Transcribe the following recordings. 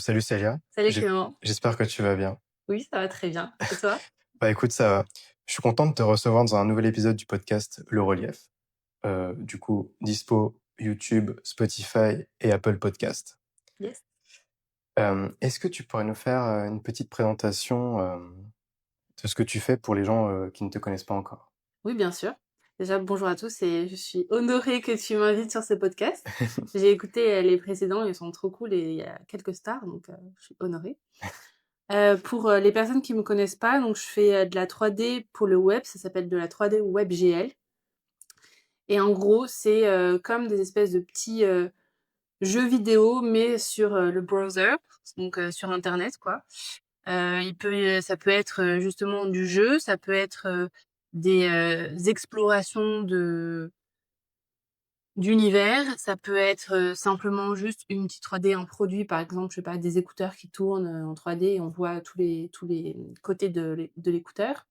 Salut Célia, Salut J'ai- Clément. j'espère que tu vas bien. Oui, ça va très bien. Et toi? Bah écoute, ça va. Je suis content de te recevoir dans un nouvel épisode du podcast Le Relief. Du coup, dispo YouTube, Spotify et Apple Podcast. Yes. Est-ce que tu pourrais nous faire une petite présentation de ce que tu fais pour les gens qui ne te connaissent pas encore? Oui, bien sûr. Déjà, bonjour à tous et je suis honorée que tu m'invites sur ce podcast. J'ai écouté les précédents, ils sont trop cool et il y a quelques stars, donc je suis honorée. Pour les personnes qui me connaissent pas, donc je fais de la 3D pour le web, ça s'appelle de la 3D WebGL. Et en gros, c'est comme des espèces de petits jeux vidéo, mais sur le browser, donc sur Internet, quoi. Ça peut être justement du jeu, ça peut être des explorations d'univers, ça peut être simplement juste une petite 3D, un produit, par exemple, je sais pas, des écouteurs qui tournent en 3D et on voit tous les côtés de l'écouteur.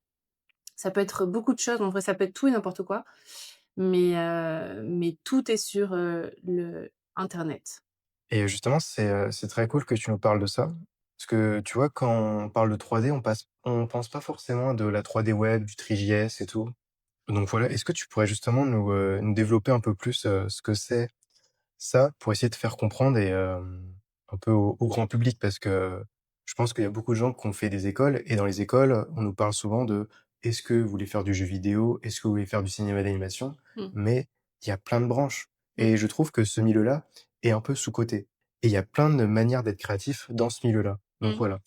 Ça peut être beaucoup de choses, en vrai, ça peut être tout et n'importe quoi, mais tout est sur le Internet. Et justement, c'est très cool que tu nous parles de ça. Parce que tu vois, quand on parle de 3D, on pense pas forcément de la 3D web, du 3JS et tout. Donc voilà, est-ce que tu pourrais justement nous développer un peu plus ce que c'est ça pour essayer de faire comprendre et un peu au grand public? Parce que je pense qu'il y a beaucoup de gens qui ont fait des écoles et dans les écoles, on nous parle souvent de est-ce que vous voulez faire du jeu vidéo? Est-ce que vous voulez faire du cinéma d'animation? Mmh. Mais il y a plein de branches Mmh. et je trouve que ce milieu-là est un peu sous-coté et il y a plein de manières d'être créatif dans ce milieu-là. Donc Mmh. voilà,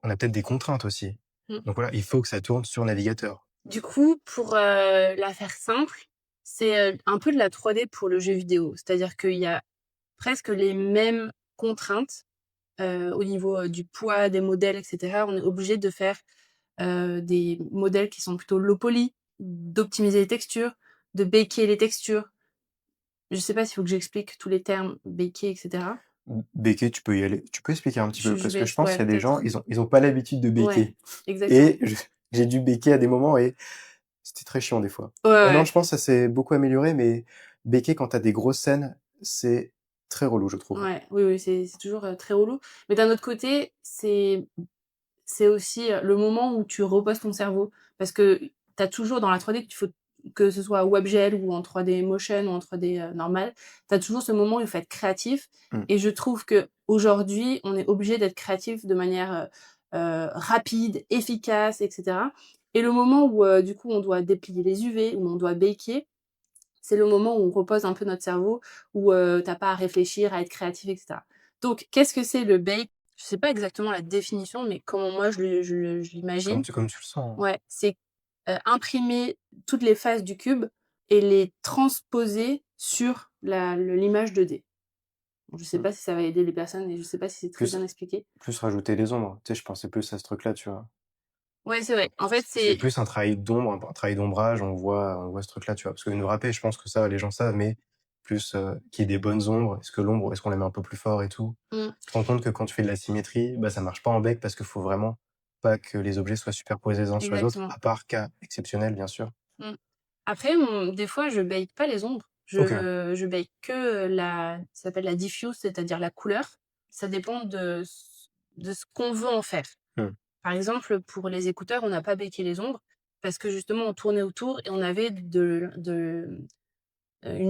on a peut-être des contraintes aussi. Mmh. Donc voilà, il faut que ça tourne sur navigateur. Du coup, pour la faire simple, c'est un peu de la 3D pour le jeu vidéo. C'est-à-dire qu'il y a presque les mêmes contraintes au niveau du poids des modèles, et cetera. On est obligé de faire des modèles qui sont plutôt low poly, d'optimiser les textures, de baker les textures. Je sais pas s'il faut que j'explique tous les termes baker, et cetera. Baker, tu peux y aller. Tu peux expliquer un petit peu? Je Parce que vais je pense ouais, qu'il y a des gens, peut-être. ils ont pas l'habitude de Ouais, baker. exactement. Et j'ai dû baker à des moments et c'était très chiant des fois. Ouais, Maintenant, ouais. je pense que ça s'est beaucoup amélioré, mais baker quand t'as des grosses scènes, c'est très relou, je trouve. Ouais, oui, oui, c'est toujours très relou. Mais d'un autre côté, c'est aussi le moment où tu reposes ton cerveau. Parce que tu as toujours dans la 3D, qu'il faut, que ce soit WebGL ou en 3D Motion ou en 3D normal, tu as toujours ce moment où il faut être créatif. Mmh. Et je trouve que aujourd'hui, on est obligé d'être créatif de manière rapide, efficace, etc. Et le moment où du coup on doit déplier les UV, où on doit baker, c'est le moment où on repose un peu notre cerveau, où t'as pas à réfléchir, à être créatif, etc. Donc, qu'est-ce que c'est le bake? Je sais pas exactement la définition, mais comment moi je l'imagine. Comme tu le sens, hein. Ouais, c'est imprimer toutes les faces du cube et les transposer sur l'image 2D. Bon, je sais Mmh. pas si ça va aider les personnes et je sais pas si c'est très Plus bien expliqué. plus rajouter les ombres. Tu sais, je pensais plus à ce truc-là, tu vois? Ouais, c'est vrai. En fait, C'est c'est plus un travail d'ombre, un travail d'ombrage, on voit ce truc-là, tu vois? Parce que nous râper, je pense que ça, les gens savent, mais plus, qu'il y ait des bonnes ombres. Est-ce que l'ombre, est-ce qu'on la met un peu plus fort et tout? mmh, Tu te rends compte que quand tu fais de la symétrie, bah, ça marche pas en bec parce qu'il faut vraiment pas que les objets soient superposés les uns sur les autres, exactement. à part cas exceptionnel, bien sûr. Mmh. Après, des fois, je bake pas les ombres. OK. Je bake que ça s'appelle la diffuse, c'est-à-dire la couleur. Ça dépend de ce qu'on veut en faire. Mmh. Par exemple, pour les écouteurs, on n'a pas baké les ombres parce que justement, on tournait autour et on avait une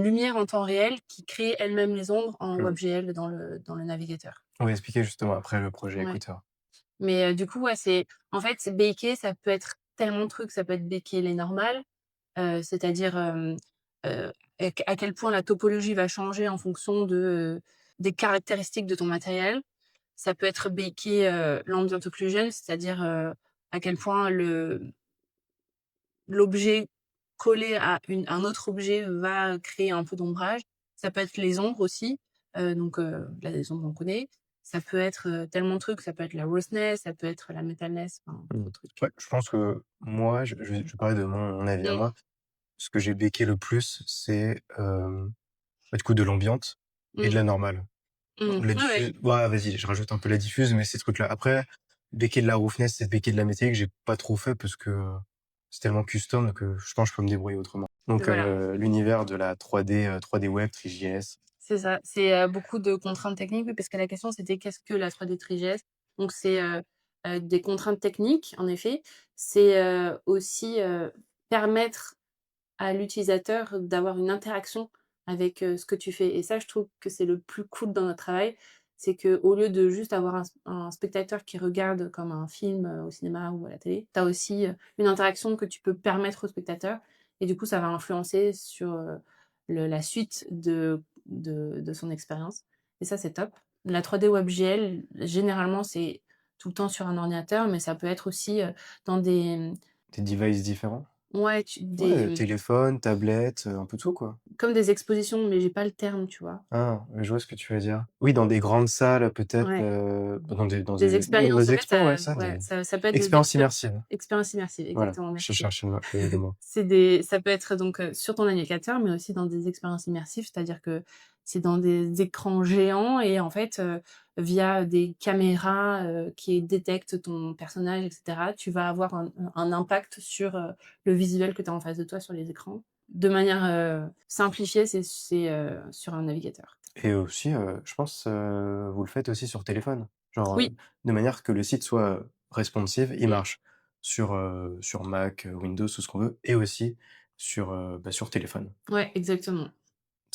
lumière en temps réel qui créait elle-même les ombres en Mmh. WebGL dans le navigateur. On va expliquer justement après le projet Ouais. écouteur. Mais du coup, ouais, c'est baker, ça peut être tellement de trucs. Ça peut être baker les normales, c'est-à-dire, à quel point la topologie va changer en fonction des caractéristiques de ton matériel. Ça peut être baker, l'ambient occlusion, c'est-à-dire, à quel point l'objet collé à un autre objet va créer un peu d'ombrage. Ça peut être les ombres aussi, donc là, les ombres, on connaît. Ça peut être, tellement de trucs, ça peut être la roughness, ça peut être la metalness, enfin, Mmh. trop de trucs. Ouais, je pense que moi, je vais parler de mon avis à Mmh. moi. Ce que j'ai béqué le plus, c'est, bah, du coup, de l'ambiante et de Mmh. la normale. Mmh. La Ouais, ouais. diffuse ouais, vas-y, je rajoute un peu la diffuse, mais ces trucs-là. Après, béquer de la roughness et béquer de la métallique, j'ai pas trop fait parce que, c'est tellement custom que je pense que je peux me débrouiller autrement. Donc, Voilà. l'univers de la 3D web, 3JS. C'est ça, c'est, beaucoup de contraintes techniques, oui, parce que la question c'était: «Qu'est-ce que la 3D TriGS?» Donc c'est, des contraintes techniques, en effet. C'est, aussi, permettre à l'utilisateur d'avoir une interaction avec, ce que tu fais et ça, je trouve que c'est le plus cool dans notre travail. C'est qu'au lieu de juste avoir un spectateur qui regarde comme un film, au cinéma ou à la télé, tu as aussi, une interaction que tu peux permettre au spectateur et du coup, ça va influencer sur, le la suite de son expérience et ça, c'est top. La 3D WebGL, généralement, c'est tout le temps sur un ordinateur, mais ça peut être aussi, dans des, Des devices différents? ouais, Ouais, téléphone, tablette, un peu tout, quoi. comme des expositions, mais j'ai pas le terme, tu vois? Ah, je vois ce que tu veux dire. Oui, dans des grandes salles, peut-être, Ouais, dans des des expériences. En fait, expos, ouais, ça, ouais, des ça peut être des expériences immersives. expériences immersives, Voilà, exactement, je merci. cherchais le mot. Ça peut être donc, sur ton navigateur, mais aussi dans des expériences immersives, c'est-à-dire que c'est dans des écrans géants et en fait, via des caméras, qui détectent ton personnage et cetera, tu vas avoir un impact sur, le visuel que tu as en face de toi sur les écrans. De manière, simplifiée, c'est sur un navigateur. Et aussi, je pense, vous le faites aussi sur téléphone? Genre, Oui, de manière que le site soit responsive, il mmh, marche sur Mac, Windows, tout ce qu'on veut et aussi sur téléphone. ouais, exactement.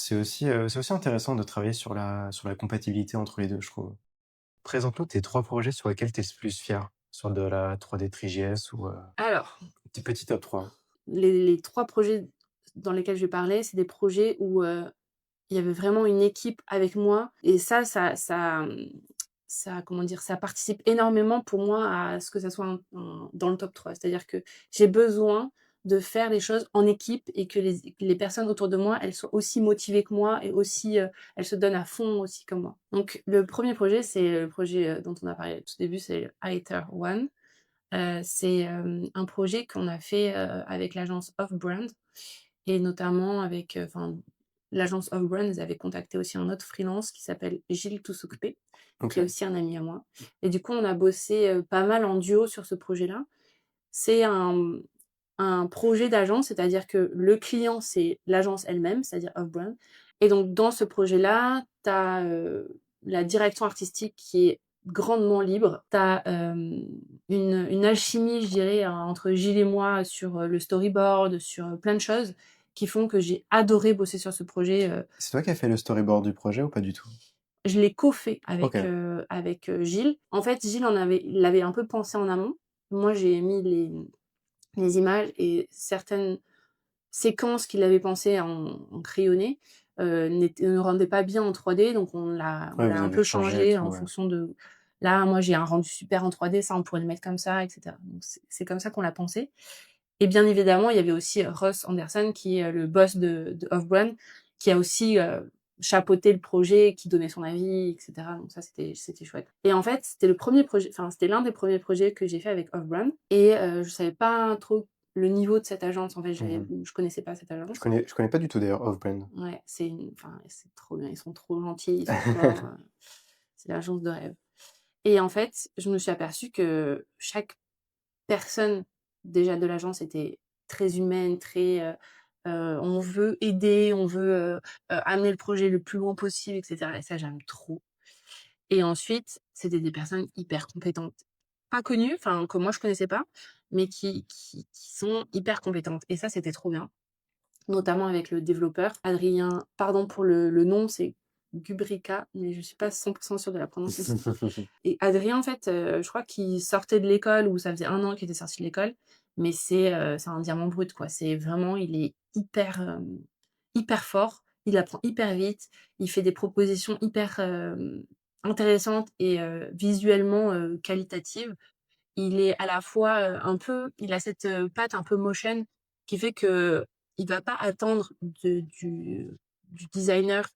C'est aussi intéressant de travailler sur la compatibilité entre les 2, je trouve. Présente-nous tes 3 projets sur lesquels tu es le plus fier, sur de la 3D TriGS ou Alors, tes petits top 3. les 3 projets dans lesquels je vais parler, c'est des projets où, il y avait vraiment une équipe avec moi et ça, comment dire? Ça participe énormément pour moi à ce que ça soit dans le top 3. C'est-à-dire que j'ai besoin de faire les choses en équipe et que les personnes autour de moi, elles soient aussi motivées que moi et aussi, elles se donnent à fond aussi comme moi. Donc le premier projet, c'est le projet, dont on a parlé au tout début, c'est Iter One. C'est, un projet qu'on a fait, avec l'agence Off Brand et notamment avec, enfin, l'agence Off Brand, ils avaient contacté aussi un autre freelance qui s'appelle Gilles Toussoukpé, qui est OK. aussi un ami à moi et du coup, on a bossé, pas mal en duo sur ce projet-là. C'est un projet d'agence, c'est-à-dire que le client, c'est l'agence elle-même, c'est-à-dire Off Brand et donc dans ce projet-là, tu as, la direction artistique qui est grandement libre. Tu as, une alchimie, je dirais, entre Gilles et moi sur, le storyboard, sur, plein de choses qui font que j'ai adoré bosser sur ce projet, C'est toi qui as fait le storyboard du projet ou pas du tout? je l'ai co-fait avec, OK. Gilles. En fait, Gilles il l'avait un peu pensé en amont. Moi, j'ai mis les images et certaines séquences qu'il avait pensées en crayonné, ne rendaient pas bien en 3D, donc on Ouais, l'a vous un avez peu changé et changé tout, en ouais. fonction de là, moi, j'ai un rendu super en 3D, ça, on pourrait le mettre comme ça et cetera. Donc c'est comme ça qu'on l'a pensé et bien évidemment, il y avait aussi, Ross Anderson qui est, le boss de Off-Brand, qui a aussi, chapeauté le projet, qui donnait son avis et cetera. Donc ça, c'était chouette et en fait, c'était l'un des premiers projets que j'ai fait avec Off-Brand et je savais pas trop le niveau de cette agence. En fait, Mmh. je connaissais pas cette Je agence. connais je connais pas du tout d'ailleurs Off-Brand. Ouais, c'est trop bien. Ils sont trop gentils, ils sont forts, c'est l'agence de rêve et en fait, je me suis aperçue que chaque personne, déjà, de l'agence était très humaine, très, on veut aider, on veut, amener le projet le plus loin possible et cetera et ça, j'aime trop et ensuite, c'était des personnes hyper compétentes. Pas connues, enfin, que moi je connaissais pas, mais qui sont hyper compétentes et ça, c'était trop bien. Notamment avec le développeur Adrien, pardon pour le nom, c'est Gubrica, mais je suis pas 100 sûre de la prononciation. Et Adrien, en fait, je crois qu'il sortait de l'école ou ça faisait 1 an qu'il était sorti de l'école, mais c'est un diamant brut, quoi. C'est vraiment il est hyper, hyper fort, il apprend hyper vite, il fait des propositions hyper, intéressantes et visuellement, qualitatives. Il est à la fois, il a cette, patte un peu motion qui fait qu'il va pas attendre du designer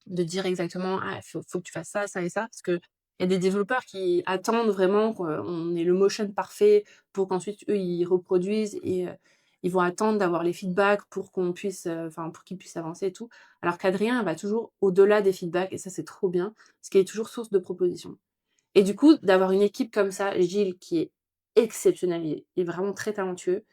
de dire exactement: «Ah, faut que tu fasses ça, ça et ça», parce qu'il y a des développeurs qui attendent vraiment qu'on ait le motion parfait pour qu'ensuite eux, ils reproduisent et ils vont attendre d'avoir les feedbacks pour qu'on puisse, enfin, pour qu'ils puissent avancer et tout. Alors qu'Adrien va toujours au-delà des feedbacks et ça, c'est trop bien, parce qu'il est toujours source de propositions. Et du coup, d'avoir une équipe comme ça, Gilles qui est exceptionnel, il est vraiment très talentueux,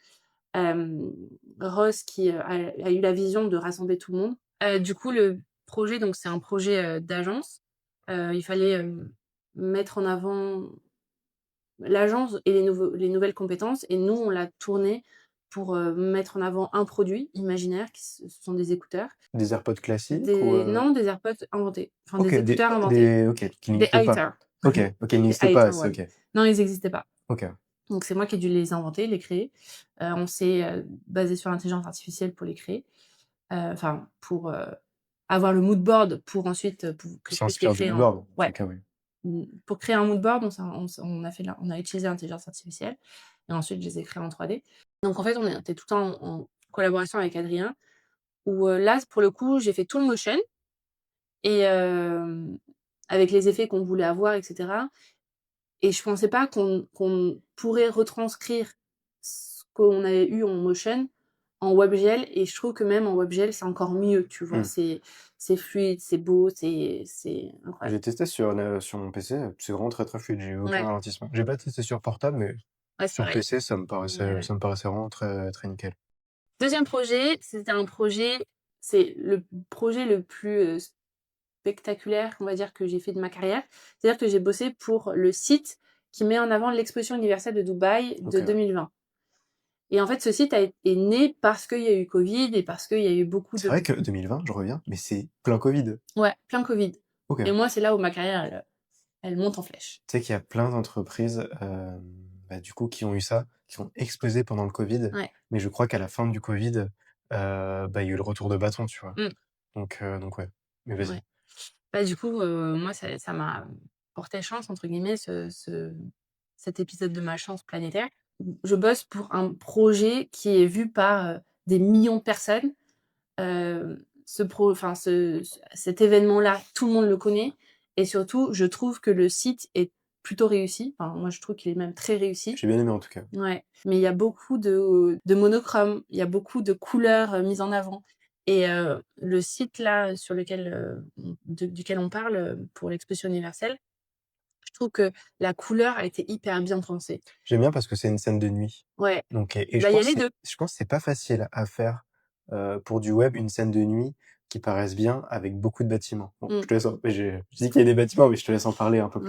Ross qui, a eu la vision de rassembler tout le monde. Du coup, le projet, donc c'est un projet, d'agence. Il fallait, mettre en avant l'agence et les nouvelles compétences et nous, on l'a tourné pour, mettre en avant un produit imaginaire qui ce sont des écouteurs. Des AirPods classiques ou, Des Non, des AirPods inventés, enfin OK, des écouteurs inventés, OK, qui des n'existent pas. Aether, OK, OK, ils des n'existent pas, Aether c'est One. OK. Non, ils existaient pas. OK. Donc c'est moi qui ai dû les inventer, les créer. On s'est, basé sur l'intelligence artificielle pour les créer, enfin pour, avoir le mood board pour ensuite, pour que je puisse les S'inspire du créer en moodboard? ouais, OK, oui. pour créer un mood board, on a utilisé l'intelligence artificielle et ensuite je les ai créés en 3D. Donc en fait, on était tout le temps en collaboration avec Adrien où, là, pour le coup, j'ai fait tout le motion et avec les effets qu'on voulait avoir et cetera et je pensais pas qu'on pourrait retranscrire ce qu'on avait eu en motion en WebGL et je trouve que même en WebGL, c'est encore mieux, tu vois? Mmh. C'est fluide, c'est beau, c'est incroyable. J'ai testé sur mon PC, c'est vraiment très, très fluide, j'ai eu aucun Ouais, ralentissement. J'ai pas testé sur portable, mais ouais, c'est sur pareil. PC, Ouais, ouais. ça me paraissait vraiment très, très nickel. 2e projet, c'était un projet c'est le projet le plus, spectaculaire, on va dire, que j'ai fait de ma carrière. C'est-à-dire que j'ai bossé pour le site qui met en avant l'exposition universelle de Dubaï de OK. 2020 et en fait, ce site est né parce qu'il y a eu covid et parce qu'il y a eu beaucoup C'est de vrai que 2020, je reviens, mais c'est plein covid. ouais, plein covid et OK. moi, c'est là où ma carrière, elle monte en flèche. Tu sais qu'il y a plein d'entreprises, bah, du coup, qui ont eu ça, qui ont explosé pendant le covid, Ouais. mais je crois qu'à la fin du covid, bah, il y a eu le retour de bâton, tu vois? Mmh. Donc ouais. Mais vas-y. Ouais. Bah, du coup, moi, ça m'a porté «chance» entre guillemets cet épisode de ma chance planétaire. Je bosse pour un projet qui est vu par, des millions de personnes. Cet événement-là, tout le monde le connaît et surtout, je trouve que le site est plutôt réussi. Enfin, moi, je trouve qu'il est même très réussi. J'ai bien aimé en tout cas. Ouais, mais il y a beaucoup de monochrome, il y a beaucoup de couleurs, mises en avant et le site là, sur lequel, duquel on parle, pour l'exposition universelle, je trouve que la couleur a été hyper bien pensée. J'aime bien parce que c'est une scène de nuit. Ouais, Donc et bah, il y a les 2. je pense que c'est pas facile à faire, pour du web, une scène de nuit qui paraisse bien avec beaucoup de bâtiments. Bon, je Mmh, te laisse en je dis qu'il y a des bâtiments, mais je te laisse en parler ouais. un peu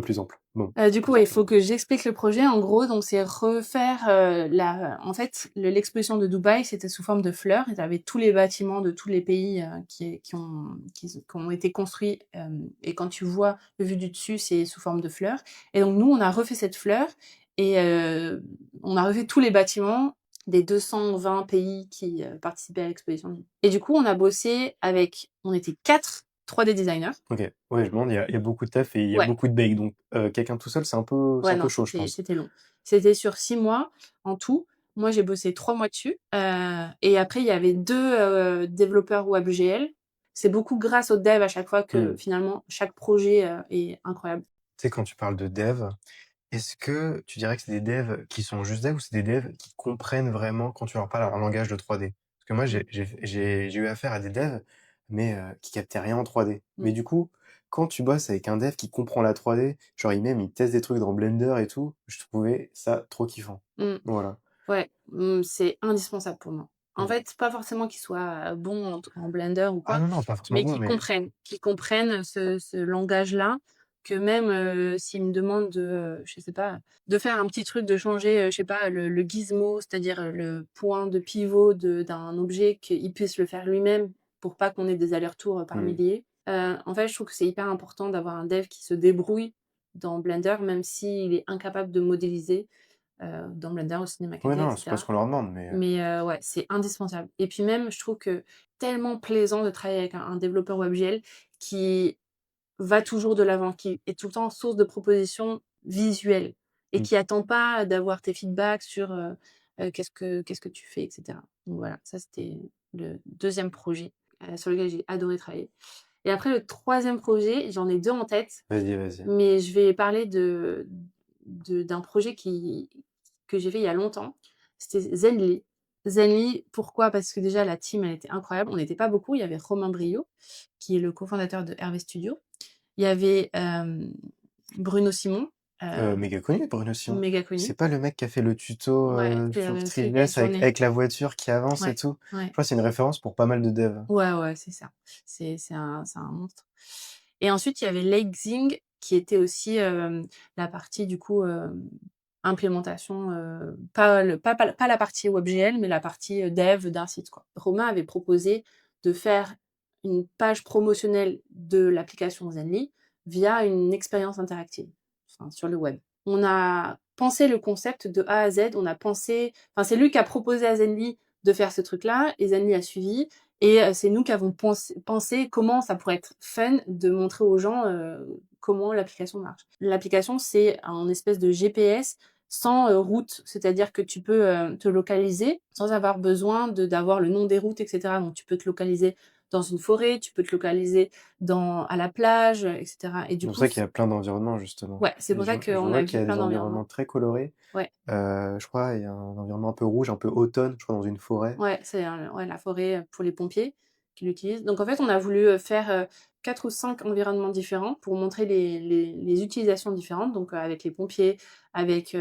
plus ample. Bon. Du coup, ouais, il faut que j'explique le projet. En gros, donc c'est refaire, en fait, l'exposition de Dubaï, c'était sous forme de fleurs. Ils avaient tous les bâtiments de tous les pays, qui ont été construits, et quand tu vois le vue du dessus, c'est sous forme de fleurs et donc nous, on a refait cette fleur et on a refait tous les bâtiments des 220 pays qui, participaient à l'exposition et du coup, on était 4 3D designers. OK. Ouais, je me demande, il y a beaucoup de taf et il y a Ouais. beaucoup de bakes, donc quelqu'un tout seul, c'est Ouais, un peu non, chaud, je pense. c'était long. C'était sur 6 mois en tout. Moi, j'ai bossé 3 mois dessus, et après il y avait 2 développeurs WebGL. C'est beaucoup grâce aux devs à chaque fois que Mmh. finalement chaque projet, est incroyable. Tu sais, quand tu parles de dev, est-ce que tu dirais que c'est des devs qui sont juste devs ou c'est des devs qui comprennent vraiment quand tu leur parles un langage de 3D? Parce que moi, Mmh. j'ai eu affaire à des devs, mais qui captaient rien en 3D. Mmh. Mais du coup, quand tu bosses avec un dev qui comprend la 3D, genre il teste des trucs dans Blender et tout, je trouvais ça trop kiffant. Mmh. Voilà. Ouais, c'est indispensable pour moi. En Mmh. fait, pas forcément qu'ils soient, bons en Blender ou Ah quoi, non, non, pas forcément mais bon, mais qu'ils comprennent ce langage-là, que même, s'ils me demandent de, je sais pas, de faire un petit truc, de changer, je sais pas, le gizmo, c'est-à-dire, le point de pivot d'un objet, qu'il puisse le faire lui-même pour pas qu'on ait des allers-retours, par mmh. milliers. En fait, je trouve que c'est hyper important d'avoir un dev qui se débrouille dans Blender, même s'il est incapable de modéliser, dans Blender, au Cinema Ouais, 4D et non, c'est pas ce cetera. qu'on leur demande, mais Mais ouais, c'est indispensable et puis même, je trouve que tellement plaisant de travailler avec un développeur WebGL qui va toujours de l'avant, qui est tout le temps source de propositions visuelles et mmh. qui attend pas d'avoir tes feedbacks sur, qu'est-ce que tu fais et cetera. Donc voilà, ça c'était le 2e projet, sur lequel j'ai adoré travailler et après le 3e projet, j'en ai 2 en tête, Vas-y, vas-y. mais je vais parler d'un projet que j'ai fait il y a longtemps. C'était Zenly. Zenly, pourquoi? Parce que déjà la team, elle était incroyable. On n'était pas beaucoup. Il y avait Romain Brio, qui est le cofondateur de Hervé Studio. Il y avait, Bruno Simon heu, Méga connu, Bruno Simon. méga connu. C'est pas le mec qui a fait le tuto, Ouais, sur le celui qui a 3GS avec tourné. avec la voiture qui avance et Ouais, tout? Je ouais. crois que c'est une référence pour pas mal de devs. Ouais, ouais, c'est ça. C'est un monstre et ensuite, il y avait Leipzig qui était aussi, la partie du coup, implémentation, pas la partie WebGL, mais la partie, dev d'un site, quoi. Romain avait proposé de faire une page promotionnelle de l'application Zenly via une expérience interactive, enfin sur le web. On a pensé le concept de A à Z, on a pensé enfin, c'est lui qui a proposé à Zenly de faire ce truc-là et Zenly a suivi et c'est nous qui avons pensé comment ça pourrait être fun de montrer aux gens, comment l'application marche. L'application, c'est un espèce de GPS sans, route, c'est-à-dire que tu peux, te localiser sans avoir besoin d'avoir le nom des routes et cetera. Donc tu peux te localiser dans une forêt, tu peux te localiser à la plage, et cetera et C'est du pour coup ça qu'il y a plein d'environnements justement ouais, c'est et pour ça je qu'on vois a qu'il vu y a plein des environnements d'environnements. très colorés. Ouais. Je crois il y a un environnement un peu rouge, un peu automne, je crois dans une forêt. Ouais, c'est ouais, la forêt, pour les pompiers qui l'utilisent. Donc en fait, on a voulu, faire, 4 ou 5 environnements différents pour montrer les utilisations différentes, donc avec les pompiers, avec,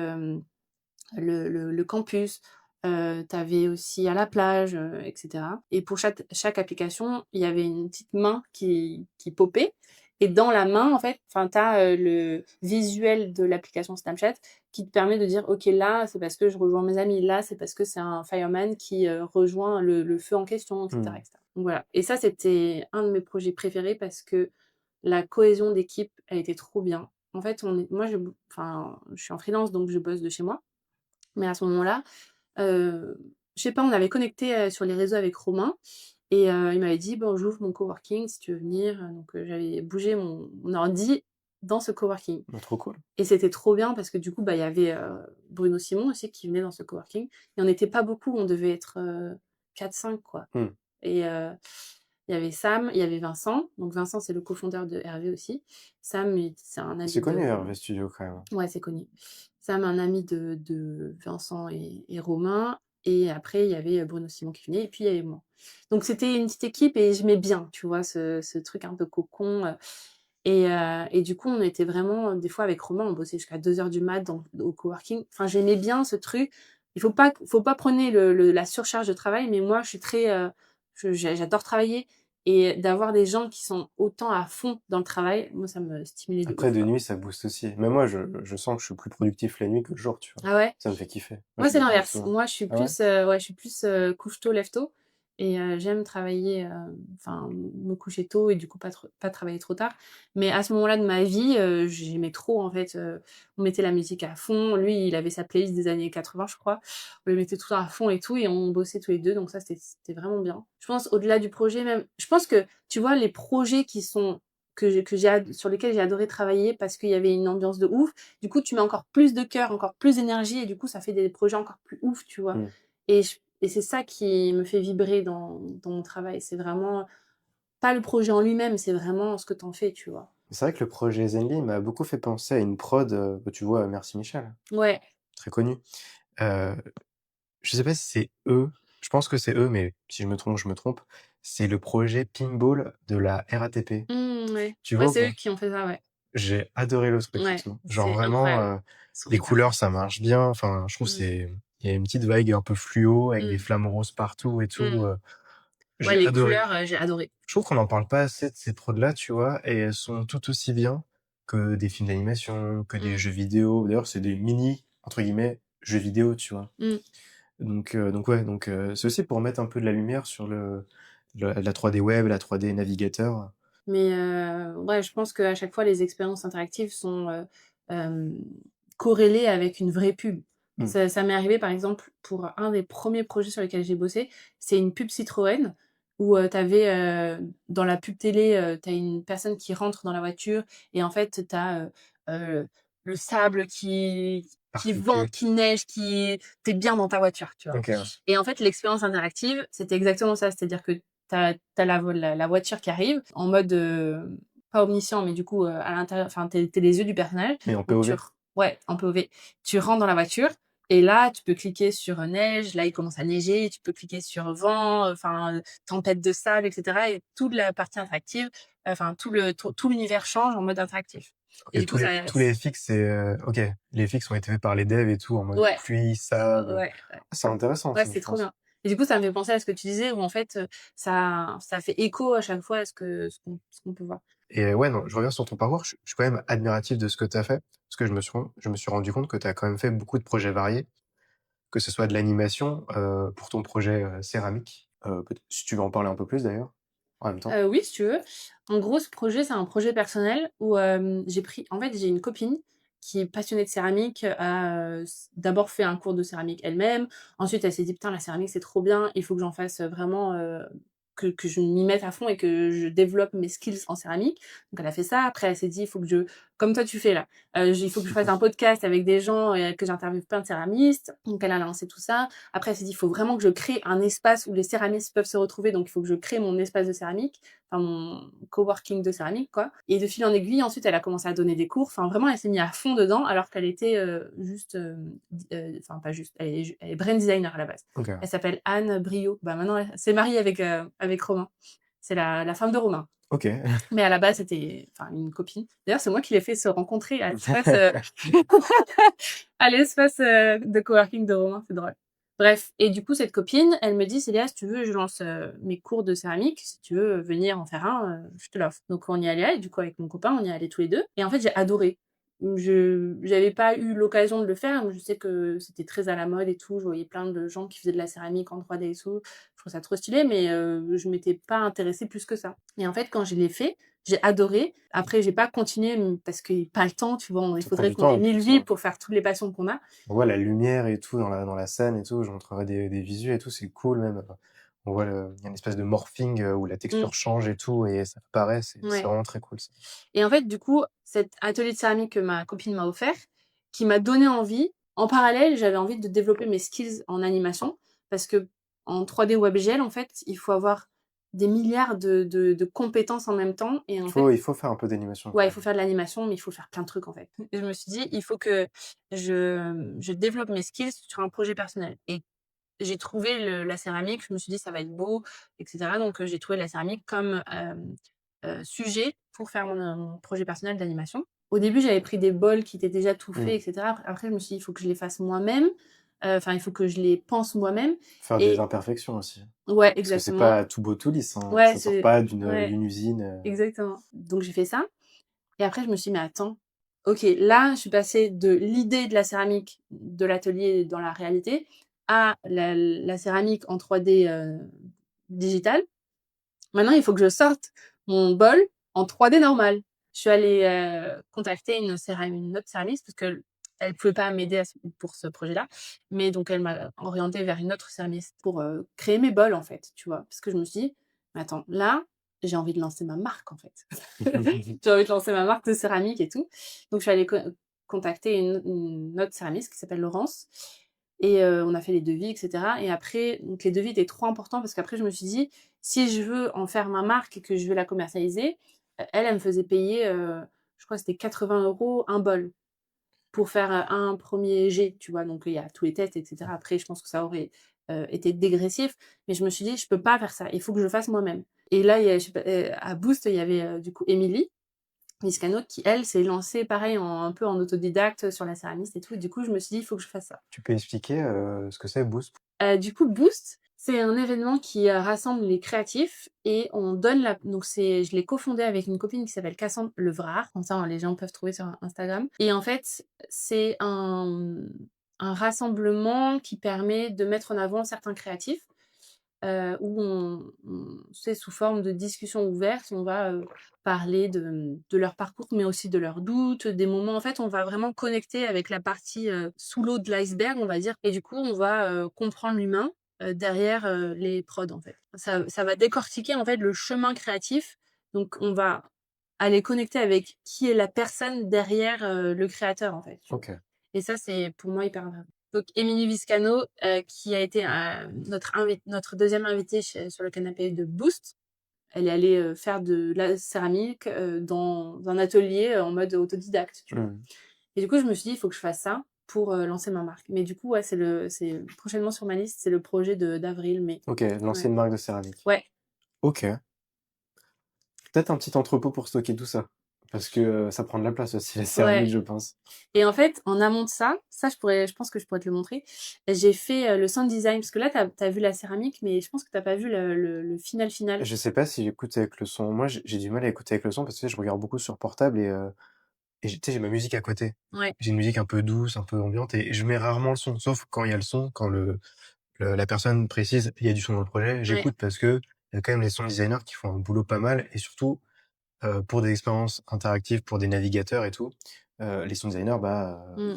le campus, tu avais aussi à la plage, et cetera et pour chaque application, il y avait une petite main qui popait et dans la main, en fait, enfin, tu as, le visuel de l'application Snapchat qui te permet de dire: «OK, là, c'est parce que je rejoins mes amis. Là, c'est parce que c'est un fireman qui, rejoint le feu en question», Mmh. et cetera. Donc voilà et ça, c'était un de mes projets préférés parce que la cohésion d'équipe, elle était trop bien. En fait, on est moi, enfin, je suis en freelance, donc je bosse de chez moi mais à ce moment-là, heu, je sais pas, on avait connecté, sur les réseaux avec Romain et il m'avait dit: «Bon, j'ouvre mon coworking si tu veux venir», donc j'avais bougé mon ordi dans ce coworking Bah, trop cool. et c'était trop bien parce que du coup, bah, il y avait, Bruno Simon aussi qui venait dans ce coworking et on n'était pas beaucoup, on devait être, 4-5 quoi Mmh. et il y avait Sam, il y avait Vincent, donc Vincent, c'est le cofondateur de Hervé aussi. Sam, c'est un C'est ami connu de Hervé Studio quand même. ouais, c'est connu. Sam, un ami de Vincent et Romain et après il y avait, Bruno Simon qui venait et puis il y avait moi. Donc c'était une petite équipe et j'aimais bien, tu vois? Ce truc un peu cocon, et du coup, on était vraiment des fois avec Romain, on bossait jusqu'à 2 heures du mat au coworking. Enfin, j'aimais bien ce truc. Il faut pas prôner la surcharge de travail, mais moi je suis très, j'adore travailler et d'avoir des gens qui sont autant à fond dans le travail, moi ça me stimulait de Après ouf, de quoi. nuit, ça booste aussi. Même moi, je sens que je suis plus productif la nuit que le jour, tu vois? Ah ouais? Ça me fait kiffer. Ouais, je Moi, suis c'est d'accord avec l'inverse. toi. Moi, Ah ouais? ouais, je suis plus, couche tôt, lève tôt et j'aime travailler, enfin, me coucher tôt et du coup pas travailler trop tard. Mais à ce moment-là de ma vie, j'aimais trop en fait, on mettait la musique à fond. Lui, il avait sa playlist des années 80, je crois. On le mettait tout le temps à fond et tout et on bossait tous les 2 donc ça, c'était vraiment bien. Je pense au-delà du projet même je pense que, tu vois, les projets qui sont que j'ai ad sur lesquels j'ai adoré travailler parce qu'il y avait une ambiance de ouf, du coup, tu mets encore plus de cœur, encore plus d'énergie et du coup, ça fait des projets encore plus ouf, tu vois? Mmh. Et c'est ça qui me fait vibrer dans mon travail. C'est vraiment pas le projet en lui-même, c'est vraiment ce que tu en fais, tu vois? C'est vrai que le projet Zenly m'a beaucoup fait penser à une prod, bah, tu vois, Merci Michel, Ouais. très connu. Heu, je sais pas si c'est eux, je pense que c'est eux, mais si je me trompe, je me trompe. C'est le projet Pinball de la RATP. Mmh, ouais. Tu Ouais, vois ou c'est eux pas? qui ont fait ça, ouais. J'ai adoré le truc et Ouais, tout. Genre c'est vraiment, incroyable. les Souris couleurs, partout. ça marche bien. Enfin, je trouve Mmh. c'est il y a une petite vibe un peu fluo avec des Mmh. flammes roses partout et Mmh. tout, Ouais, j'ai les adoré. couleurs, j'ai adoré. Je trouve qu'on en parle pas assez de ces prods-là, tu vois? Et elles sont tout aussi bien que des films d'animation, que des Mmh. jeux vidéo. D'ailleurs, c'est des mini, entre guillemets, «jeux vidéo», tu vois? Mmh. Donc ouais, c'est aussi pour mettre un peu de la lumière sur la 3D web, la 3D navigateur. Mais ouais, je pense qu'à chaque fois, les expériences interactives sont, hem, corrélées avec une vraie pub. Mmh. Ça m'est arrivé, par exemple, pour un des premiers projets sur lesquels j'ai bossé, c'est une pub Citroën où, tu avais, dans la pub télé, tu as une personne qui rentre dans la voiture et en fait, tu as, le sable qui Parfait, vente, qui neige, qui tu es bien dans ta voiture, tu vois? OK, ouais. Et en fait, l'expérience interactive, c'était exactement ça. C'est-à-dire que tu as la voiture qui arrive en mode, pas omniscient, mais du coup, à l'intérieur enfin, tu les yeux du personnage. Mais en Donc tu POV? r ouais, en POV. Tu rentres dans la voiture et là, tu peux cliquer sur, neige, là, il commence à neiger, tu peux cliquer sur vent, enfin, tempête de sable et cetera et toute la partie interactive, enfin tout l'univers change en mode interactif. Et OK, du coup, ça tous les fixes, c'est, OK, les fixes ont été faits par les devs et tout en mode ouais, pluie, sable. ouais, ouais. Ah, c'est intéressant Ouais, ça, je c'est trop pense. bien. Et du coup, ça me fait penser à ce que tu disais où en fait, ça fait écho à chaque fois à ce qu'on peut voir. Et ouais, non, je reviens sur ton parcours, je suis quand même admiratif de ce que tu as fait, parce que je me suis rendu compte que tu as quand même fait beaucoup de projets variés, que ce soit de l'animation, pour ton projet, céramique, peut si tu veux en parler un peu plus d'ailleurs, en même temps? Oui, si tu veux. En gros, ce projet, c'est un projet personnel où, j'ai pris en fait, j'ai une copine qui est passionnée de céramique, a, d'abord fait un cours de céramique elle-même. Ensuite, elle s'est dit: «Putain, la céramique, c'est trop bien, il faut que j'en fasse, vraiment, que je m'y mette à fond et que je développe mes skills en céramique». Donc elle a fait ça. Après, elle s'est dit: «Il faut que je» comme toi tu fais là, «Il faut que je fasse un podcast avec des gens et que j'interviewe plein de céramistes». Donc elle a lancé tout ça. Après, elle s'est dit: «Il faut vraiment que je crée un espace où les céramistes peuvent se retrouver, donc il faut que je crée mon espace de céramique, enfin mon coworking de céramique, quoi». Et de fil en aiguille, ensuite, elle a commencé à donner des cours. Enfin, vraiment, elle s'est mise à fond dedans, alors qu'elle était juste, enfin, pas juste, elle est brand designer à la base. OK. Elle s'appelle Anne Brio. Bah, maintenant, elle s'est mariée avec Romain. C'est la femme de Romain. OK. Mais à la base, c'était enfin une copine. D'ailleurs, c'est moi qui l'ai fait se rencontrer à l'espace, à l'espace, de coworking de Romain, c'est drôle. Bref et du coup, cette copine, elle me dit: «Célia, si tu veux, je lance, mes cours de céramique. Si tu veux venir en faire un, je te l'offre». Donc on y allait, du coup, avec mon copain, on y allait tous les 2 et en fait, j'ai adoré. Je j'avais pas eu l'occasion de le faire, mais je sais que c'était très à la mode et tout. Je voyais plein de gens qui faisaient de la céramique en 3D et tout. Je trouve ça trop stylé, mais je m'étais pas intéressée plus que ça et en fait, quand je l'ai fait, j'ai adoré. Après, j'ai pas continué, parce que pas le temps, tu vois? Il Ça prend faudrait du qu'on temps ait en 1000 plus, vies hein. pour faire toutes les passions qu'on a. On voit la lumière et tout dans la scène et tout, je montrerai des visus et tout, c'est cool même, on voit il y a une espèce de morphing, où la Mmh, texture change et tout et ça apparaît, c'est ouais vraiment très cool ça. et en fait, du coup, cet atelier de céramique que ma copine m'a offert, qui m'a donné envie, en parallèle, j'avais envie de développer mes skills en animation parce qu'en 3D WebGL, en fait, il faut avoir des milliards de compétences en même temps et en fait Il faut faire un peu d'animation quand ouais, il même. faut faire de l'animation, mais il faut faire plein de trucs, en fait. Et je me suis dit: «Il faut que je développe mes skills sur un projet personnel» et j'ai trouvé la céramique, je me suis dit: «Ça va être beau» et cetera donc j'ai trouvé la céramique comme, sujet pour faire mon projet personnel d'animation. Au début, j'avais pris des bols qui étaient déjà tout faits Mmh. et cetera. Après, je me suis dit: «Il faut que je les fasse moi-même», enfin, il faut que je les pense moi-même Faire des et imperfections aussi. ouais, Parce que c'est exactement. pas tout beau tout lisse, hein, Ouais, ça sort c'est pas ouais, d'une usine, exactement. Donc j'ai fait ça et après je me suis dit: «Mais attends, OK, là, je suis passée de l'idée de la céramique de l'atelier dans la réalité à la céramique en 3D, digitale. Maintenant, il faut que je sorte mon bol en 3D normal». Je suis allée, contacter une autre céramiste parce qu'elle pouvait pas m'aider pour ce projet-là, mais donc elle m'a orientée vers une autre céramiste pour, créer mes bols, en fait, tu vois? Parce que je me suis dit: «Mais attends, là, j'ai envie de lancer ma marque, en fait». J'ai envie de lancer ma marque de céramique et tout. Donc je suis allée contacter une autre céramiste qui s'appelle Laurence et on a fait les devis et cetera et après donc les devis étaient trop importants parce qu'après je me suis dit: «Si je veux en faire ma marque et que je veux la commercialiser», elle me faisait payer, je crois que c'était 80 € un bol pour faire, un 1er jet, tu vois? Donc il y a tous les tests et cetera. Après je pense que ça aurait, été dégressif, mais je me suis dit: «Je peux pas faire ça, il faut que je le fasse moi-même» et là il y a je sais pas, à Boost, il y avait, du coup Émilie Miscano qui elle s'est lancée pareil un peu en autodidacte sur la céramiste et tout et du coup je me suis dit: «Il faut que je fasse ça». Tu peux expliquer, ce que c'est Boost? Du coup Boost, c'est un événement qui, rassemble les créatifs et on donne la donc c'est je l'ai cofondé avec une copine qui s'appelle Cassandre Levrard, comme ça les gens peuvent trouver sur Instagram et en fait, c'est un rassemblement qui permet de mettre en avant certains créatifs où c'est sous forme de discussion ouverte, on va, parler de leur parcours, mais aussi de leurs doutes, des moments en fait, on va vraiment connecter avec la partie, sous l'eau de l'iceberg, on va dire et du coup, on va, comprendre l'humain, derrière, les prods, en fait. Ça va décortiquer, en fait, le chemin créatif, donc on va aller connecter avec qui est la personne derrière, le créateur, en fait, tu vois? OK. Et ça, c'est pour moi hyper important. Donc Émilie Viscano, qui a été, notre deuxième invitée sur le canapé de Boost. Elle est allée, faire de la céramique, dans un atelier, en mode autodidacte, tu vois? Mmh. Et du coup, je me suis dit: «Il faut que je fasse ça pour, lancer ma marque». Mais du coup, ouais, c'est prochainement sur ma liste, c'est le projet de d'avril, mai. OK, lancer Ouais. une marque de céramique. Ouais. OK. Peut-être un petit entrepôt pour stocker tout ça. Parce que ça prend de la place aussi, la Ouais. céramique, je pense. Et en fait, en amont de ça, je pense que je pourrais te le montrer. J'ai fait le sound design parce que là, t'as vu la céramique, mais je pense que t'as pas vu le final. Je sais pas si j'écoute avec le son. Moi, j'ai du mal à écouter avec le son parce que tu sais, je regarde beaucoup sur portable et tu sais, j'ai ma musique à côté. Ouais, J'ai une musique un peu douce, un peu ambiante et je mets rarement le son, sauf quand il y a le son, quand la personne précise il y a du son dans le projet, ouais. j'écoute parce que il y a quand même les sound designers qui font un boulot pas mal et surtout pour des expériences interactives, pour des navigateurs et tout, les sound designers, Mm,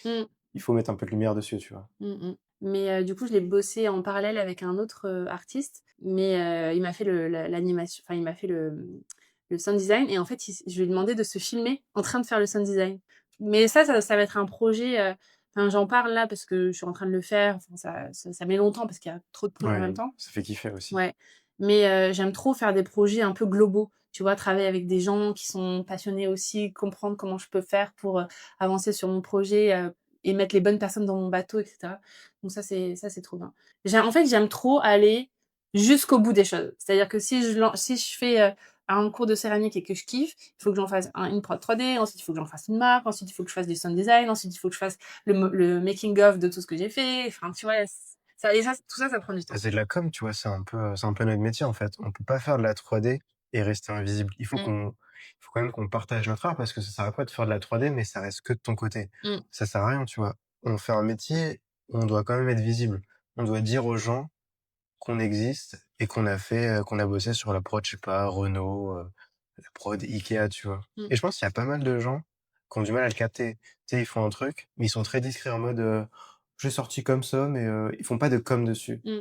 mm, il faut mettre un peu de lumière dessus, tu vois? mm. Mais du coup, je l'ai bossé en parallèle avec un autre artiste, mais il m'a fait l'animation, enfin, il m'a fait le sound design. Et en fait, je lui ai demandé de se filmer en train de faire le sound design. Mais ça va être un projet. Enfin, j'en parle là parce que je suis en train de le faire. Enfin, ça met longtemps parce qu'il y a trop de projets en même Ouais, temps. ça fait kiffer aussi. Ouais, mais j'aime trop faire des projets un peu globaux, tu vois? Travailler avec des gens qui sont passionnés aussi, comprendre comment je peux faire pour, avancer sur mon projet, et mettre les bonnes personnes dans mon bateau et cetera. Donc ça c'est trop bien. En fait, j'aime trop aller jusqu'au bout des choses. C'est-à-dire que si je fais, un cours de céramique et que je kiffe, il faut que j'en fasse une prod 3D, ensuite il faut que j'en fasse une marque, ensuite il faut que je fasse du sound design, ensuite il faut que je fasse le making of de tout ce que j'ai fait. Enfin, tu vois? Tout ça, ça prend du Bah, temps. c'est de la com, tu vois? C'est un peu notre métier, en fait. On peut pas faire de la 3D et rester invisible. Mmh. Il faut quand même qu'on partage notre art parce que ça sert à quoi de faire de la 3D, mais ça reste que de ton côté. Mmh. Ça sert à rien, tu vois? On fait un métier, on doit quand même être visible. On doit dire aux gens qu'on existe et qu'on a bossé sur la prod, je sais pas, Renault, la prod Ikea, tu vois? Mmh. Et je pense qu'il y a pas mal de gens qui ont du mal à le capter. Tu sais, ils font un truc, mais ils sont très discrets en mode, «J'ai sorti comme ça», mais ils font pas de com dessus. Mmh.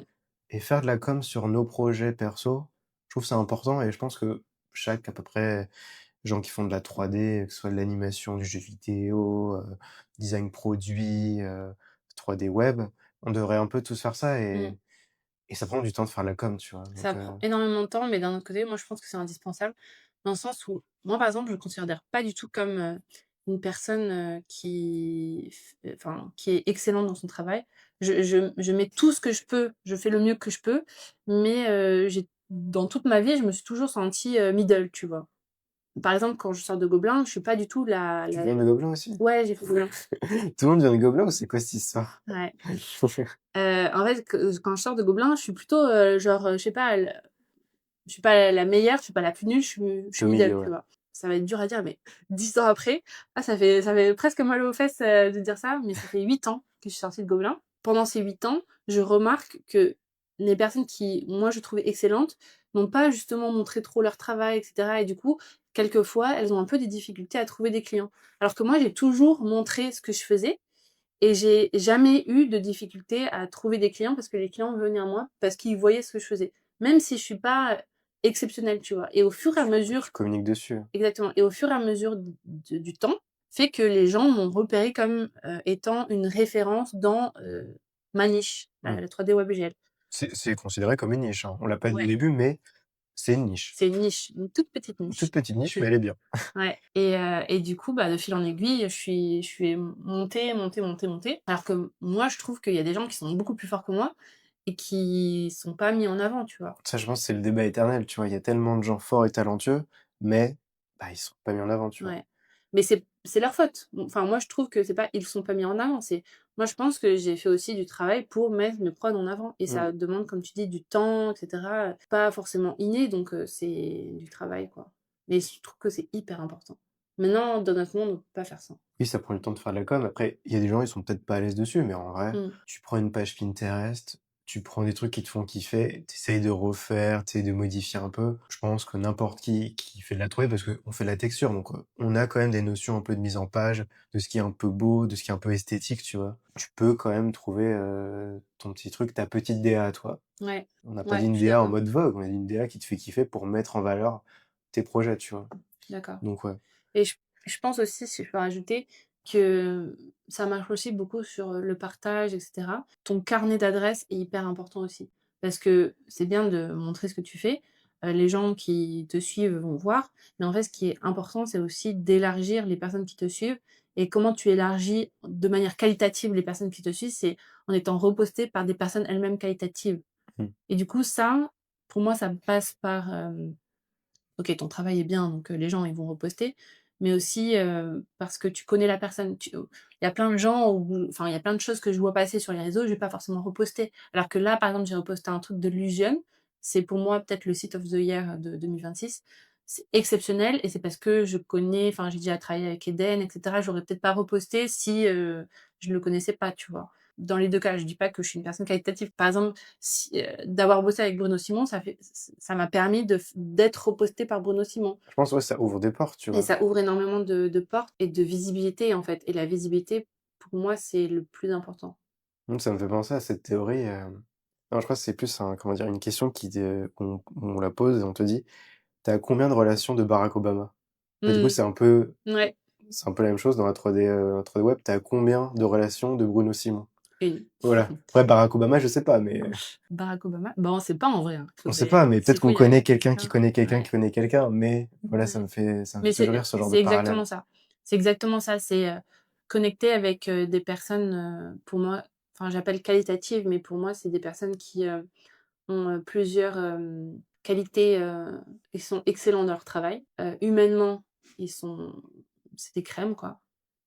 Et faire de la com sur nos projets perso, je trouve ça important et je pense que chaque à peu près gens qui font de la 3D, que ce soit de l'animation, du jeu vidéo, design produit, 3D web, on devrait un peu tous faire ça Mmh. et ça prend du temps de faire de la com, tu vois? Ça Donc prend énormément de temps, mais d'un autre côté, moi, je pense que c'est indispensable dans le sens où moi, par exemple, je me considère pas du tout comme, une personne, qui est excellente dans son travail. Je mets tout ce que je peux, je fais le mieux que je peux, mais j'ai dans toute ma vie, je me suis toujours sentie, middle, tu vois? Par exemple, quand je sors de Gobelins, je suis pas du tout tu viens de Gobelins aussi? ouais, j'ai fait Gobelins, Tout le monde vient de Gobelins ou c'est quoi cette histoire? ouais. En fait, quand je sors de Gobelins, je suis plutôt, genre, je sais pas, je suis pas la meilleure, je suis pas la plus nulle, je Tu suis au middle, milieu, tu ouais. vois? Ça va être dur à dire, mais 10 ans après, ça fait presque mal aux fesses, de dire ça, mais ça fait 8 ans que je suis sortie de Gobelins. Pendant ces 8 ans, je remarque que les personnes qui, moi, je trouvais excellentes, n'ont pas justement montré trop leur travail et cetera, et du coup, quelquefois, elles ont un peu des difficultés à trouver des clients. Alors que moi, j'ai toujours montré ce que je faisais et j'ai jamais eu de difficulté à trouver des clients parce que les clients venaient à moi parce qu'ils voyaient ce que je faisais. Même si je suis pas exceptionnelle, tu vois? Et au fur et à Tu mesure communiques dessus. exactement, et au fur et à mesure du temps, fait que les gens m'ont repérée comme, étant une référence dans, ma niche, Mmh. la 3D WebGL. C'est considéré comme une niche, hein. On l'a pas dit au Ouais, début, mais c'est une niche. c'est une niche, une toute petite Une toute niche. petite niche, mais elle est bien. Ouais, et du coup, bah, de fil en aiguille, je suis montée, montée, montée, montée. Alors que moi, je trouve qu'il y a des gens qui sont beaucoup plus forts que moi et qui sont pas mis en avant, tu vois? Ça, je pense, c'est le débat éternel, tu vois? Il y a tellement de gens forts et talentueux, mais ils sont pas mis en avant, tu vois? Ouais. Mais c'est leur faute. Enfin, moi, je trouve que c'est pas ils sont pas mis en avant, c'est moi, je pense que j'ai fait aussi du travail pour mettre mes prods en avant et Mmh. ça demande, comme tu dis, du temps et cetera, pas forcément inné, donc c'est du travail, quoi. Mais je trouve que c'est hyper important. Maintenant, dans notre monde, on peut pas faire sans. Oui, ça prend du temps de faire de la com. Après, il y a des gens, ils sont peut-être pas à l'aise dessus, mais en vrai, Mmh. tu prends une page Pinterest, tu prends des trucs qui te font kiffer, tu de refaire, tu de modifier un peu. Je pense que n'importe qui fait de la 3D parce qu'on fait de la texture, donc on a quand même des notions un peu de mise en page, de ce qui est un peu beau, de ce qui est un peu esthétique, tu vois? Tu peux quand même trouver, ton petit truc, ta petite DA à toi. Ouais, On n'a pas dit ouais, une je suis DA en d'accord, mode Vogue, on a dit une DA qui te fait kiffer pour mettre en valeur tes projets, tu vois? d'accord. Donc ouais. Et je pense aussi, si je peux rajouter, que ça marche aussi beaucoup sur, le partage et cetera. Ton carnet d'adresses est hyper important aussi. Parce que c'est bien de montrer ce que tu fais, les gens qui te suivent vont voir, mais en fait, ce qui est important, c'est aussi d'élargir les personnes qui te suivent et comment tu élargis de manière qualitative les personnes qui te suivent, c'est en étant repostées par des personnes elles-mêmes qualitatives Mmh. et du coup ça, pour moi, ça passe par, OK, ton travail est bien, donc les gens, ils vont reposter, mais aussi, parce que tu connais la personne. Il y a plein de gens où enfin, il y a plein de choses que je vois passer sur les réseaux, je vais pas forcément reposter. Alors que là, par exemple, j'ai reposté un truc de Lusion, c'est pour moi peut-être le site of the year de 2026. C'est exceptionnel et c'est parce que je connais enfin, j'ai déjà travaillé avec Eden et cetera. J'aurais peut-être pas reposté si, je ne le connaissais pas, tu vois? Dans les 2 cas, je dis pas que je suis une personne qualitative. Par exemple, si, d'avoir bossé avec Bruno Simon, ça m'a permis d'être repostée par Bruno Simon Je pense, ouais, ça ouvre des portes, tu et vois? ça ouvre énormément de portes et de visibilité, en fait et la visibilité, pour moi, c'est le plus important. Ça me fait penser à cette théorie, non, je crois que c'est plus un comment dire? Une question qui te on la pose et on te dit: «Tu as combien de relations de Barack Obama?» Et du coup, Mmh. Ouais, c'est un peu la même chose dans la 3D, 3D web. Tu as combien de relations de Bruno Simon? 1. Voilà. Après Barack Obama, je sais pas, mais Barack Obama? Bah, on sait pas en vrai, hein. on sait pas, mais S'il peut-être faut, qu'on il y a connaît quelqu'un qui quelqu'un. connaît quelqu'un qui Ouais, connaît quelqu'un, mais voilà, ouais. ça me fait Mais toujours rire ce genre de c'est parallèle. exactement ça. C'est exactement ça, c'est, connecter avec, des personnes, pour moi enfin, j'appelle qualitatives, mais pour moi, c'est des personnes qui, ont, plusieurs, qualités, ils sont excellents dans leur travail. Humainement, ils sont c'est des crèmes, quoi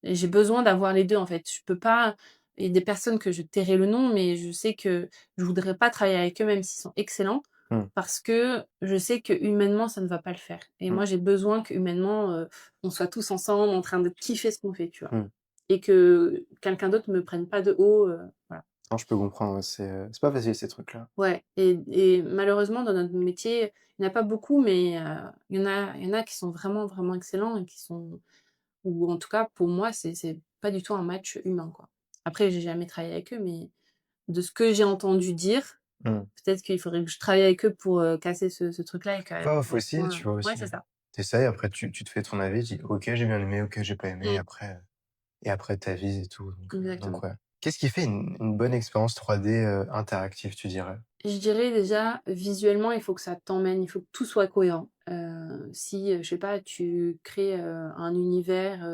et j'ai besoin d'avoir les 2 en fait. Je peux pas il y a des personnes que je tairai le nom, mais je sais que je voudrais pas travailler avec eux même s'ils sont excellents, Mmh, parce que je sais que humainement ça ne va pas le faire et mmh, moi j'ai besoin qu'humainement, on soit tous ensemble en train de kiffer ce qu'on fait, tu vois? mmh. Et que quelqu'un d'autre me prenne pas de haut, voilà. Non, je peux comprendre, ouais, c'est pas facile ces trucs-là. Ouais et malheureusement dans notre métier, il y en a pas beaucoup, mais il y en a qui sont vraiment, vraiment excellents et qui sont ou en tout cas pour moi c'est pas du tout un match humain, quoi. Après j'ai jamais travaillé avec eux, mais de ce que j'ai entendu dire, Mmh. peut-être qu'il faudrait que je travaille avec eux pour, casser ce truc-là et Faut qu'au essayer, moins tu vois, ouais aussi, c'est hein. ça. Tu après tu te fais ton avis, tu dis: «OK, j'ai bien aimé, OK, j'ai pas aimé», Mmh, et après tu avises et tout, donc exactement. ouais. Qu'est-ce qui fait une bonne expérience 3D, interactive, tu dirais? Je dirais déjà, visuellement, il faut que ça t'emmène, il faut que tout soit cohérent. Si, je sais pas, tu crées, un univers,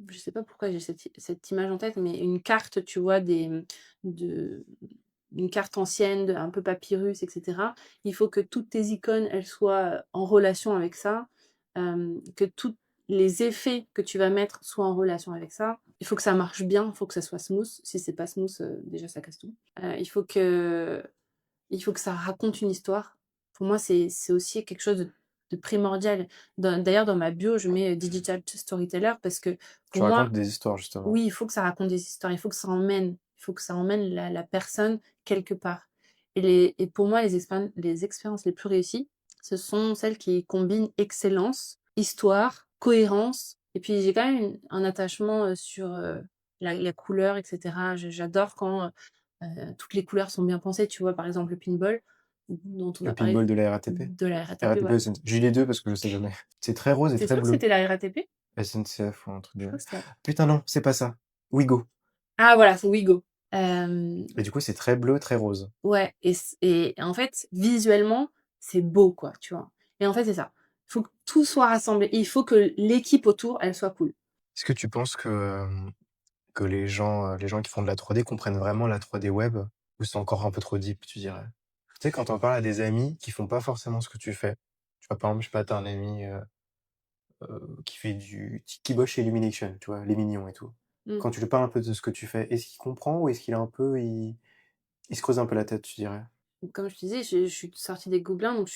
je sais pas pourquoi j'ai cette image en tête, mais une carte, tu vois, de une carte ancienne, un peu papyrus et cetera. Il faut que toutes tes icônes, elles soient, en relation avec ça, que tous les effets que tu vas mettre soient en relation avec ça. Il faut que ça marche bien, il faut que ça soit smooth. Si c'est pas smooth, déjà ça casse tout. Il faut que ça raconte une histoire. Pour moi, c'est aussi quelque chose de primordial. D'ailleurs, dans ma bio, je mets, digital storyteller parce que Tu pour moi, racontes des histoires, justement. oui, il faut que ça raconte des histoires, il faut que ça emmène la personne quelque part. Et pour moi, les expériences les plus réussies, ce sont celles qui combinent excellence, histoire, cohérence et puis j'ai quand même un attachement, sur, la couleur et cetera. J'adore quand, toutes les couleurs sont bien pensées, tu vois? Par exemple, le pinball, dont on Le a parlé pinball de la RATP? de la RATP, RATP ou ouais. SNC j'ai eu les 2 parce que je sais jamais. C'est très rose et Tu très sûr que bleu. c'était la RATP? SNCF ou un truc Je de crois que c'était la putain non, c'est pas ça. Wigo, ah voilà, c'est Wigo. Hem, et du coup, c'est très bleu, très rose. ouais et en fait, visuellement, c'est beau, quoi, tu vois? Et en fait, c'est ça. Il faut que tout soit rassemblé. Il faut que l'équipe autour, elle soit cool. Est-ce que tu penses que les gens qui font de la 3D comprennent vraiment la 3D web ou c'est encore un peu trop deep, tu dirais? Tu sais, quand on parle à des amis qui font pas forcément ce que tu fais, tu vois, par exemple, je sais pas, tu as un ami, qui fait qui bosse chez Illumination, tu vois? Les Mignons et tout. Mmh. Quand tu lui parles un peu de ce que tu fais, est-ce qu'il comprend ou est-ce qu'il est un peu il se creuse un peu la tête, tu dirais? Donc comme je te disais, je suis sortie des gobelins, donc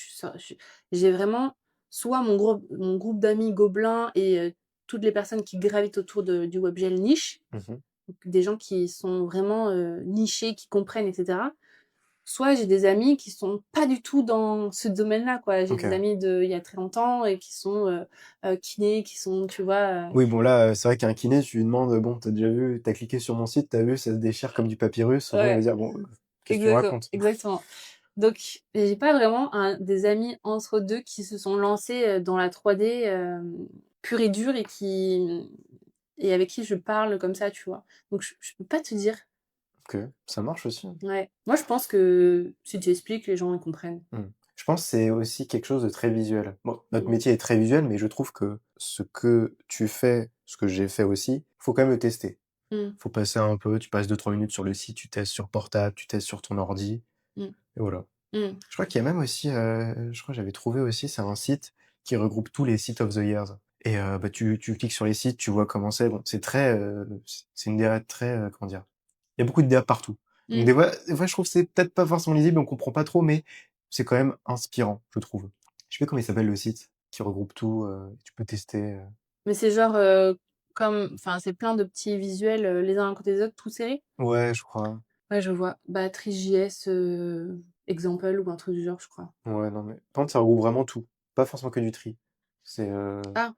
j'ai vraiment soit mon groupe d'amis gobelins et toutes les personnes qui gravitent autour du webgel niche, Mmh. donc des gens qui sont vraiment, nichés, qui comprennent et cetera. Soit j'ai des amis qui sont pas du tout dans ce domaine-là, quoi. J'ai des OK. amis d'il y a très longtemps et qui sont, kinés, qui sont, tu vois, Oui, bon là, c'est vrai qu'un kiné, tu lui demandes: «Bon, t'as déjà vu, t'as cliqué sur mon site, t'as vu, ça se déchire comme du papyrus». Souvent, il va ouais, dire: «Bon, qu'est-ce que tu me exactement, racontes?» exactement. Donc j'ai pas vraiment des amis entre 2 qui se sont lancés, dans la 3D, pure et dure et avec qui je parle comme ça, tu vois? Donc je peux pas te dire. OK, ça marche aussi, hein. Ouais. Moi, je pense que si tu expliques, les gens, ils comprennent. Mmh. Je pense que c'est aussi quelque chose de très visuel. Bon, notre Mmh. métier est très visuel, mais je trouve que ce que tu fais, ce que j'ai fait aussi, faut quand même le tester. Mmh. Faut passer un peu, tu passes 2 3 minutes sur le site, tu testes sur portable, tu testes sur ton ordi Mmh. et voilà. Mmh. Je crois qu'il y a même aussi, je crois que j'avais trouvé aussi, c'est un site qui regroupe tous les sites of the years. Et bah, tu cliques sur les sites, tu vois comment c'est. Bon, c'est très, c'est une DA très, comment dire? Il y a beaucoup de DA partout. Donc Mmh. des fois, je trouve que c'est peut-être pas forcément lisible, on comprend pas trop, mais c'est quand même inspirant, je trouve. Je sais pas comment il s'appelle le site qui regroupe tout, tu peux tester, Mais c'est genre, comme enfin, c'est plein de petits visuels, les uns à côté des autres, tout serrés? Ouais, je crois. Ouais, je vois. Batterie.js, example ou un truc du genre, je crois. Ouais, non, mais par contre, ça regroupe vraiment tout, pas forcément que du tri. C'est, Ah,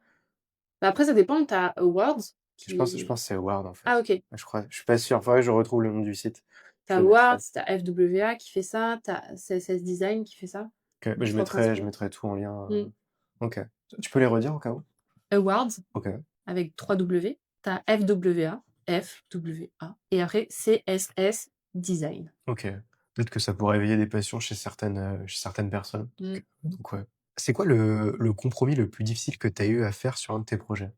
bah, après ça dépend, tu as Awards je pense qui que c'est Award, en ah fait. OK. Je crois, je suis pas sûr, faudrait que je retrouve le nom du site. Tu Je as le mettrai. Awards, tu as FWA qui fait ça, tu as CSS Design qui fait ça. OK, bah, Les je 3 mettrai je principaux. mettrai tout en lien, Mmh. OK. Tu peux les redire au cas où? Awards OK, avec 3 W, tu as FWA et après CSS Design. OK. Peut-être que ça pourrait éveiller des passions chez certaines personnes. Mmh. Donc ouais. C'est quoi le compromis le plus difficile que tu as eu à faire sur un de tes projets?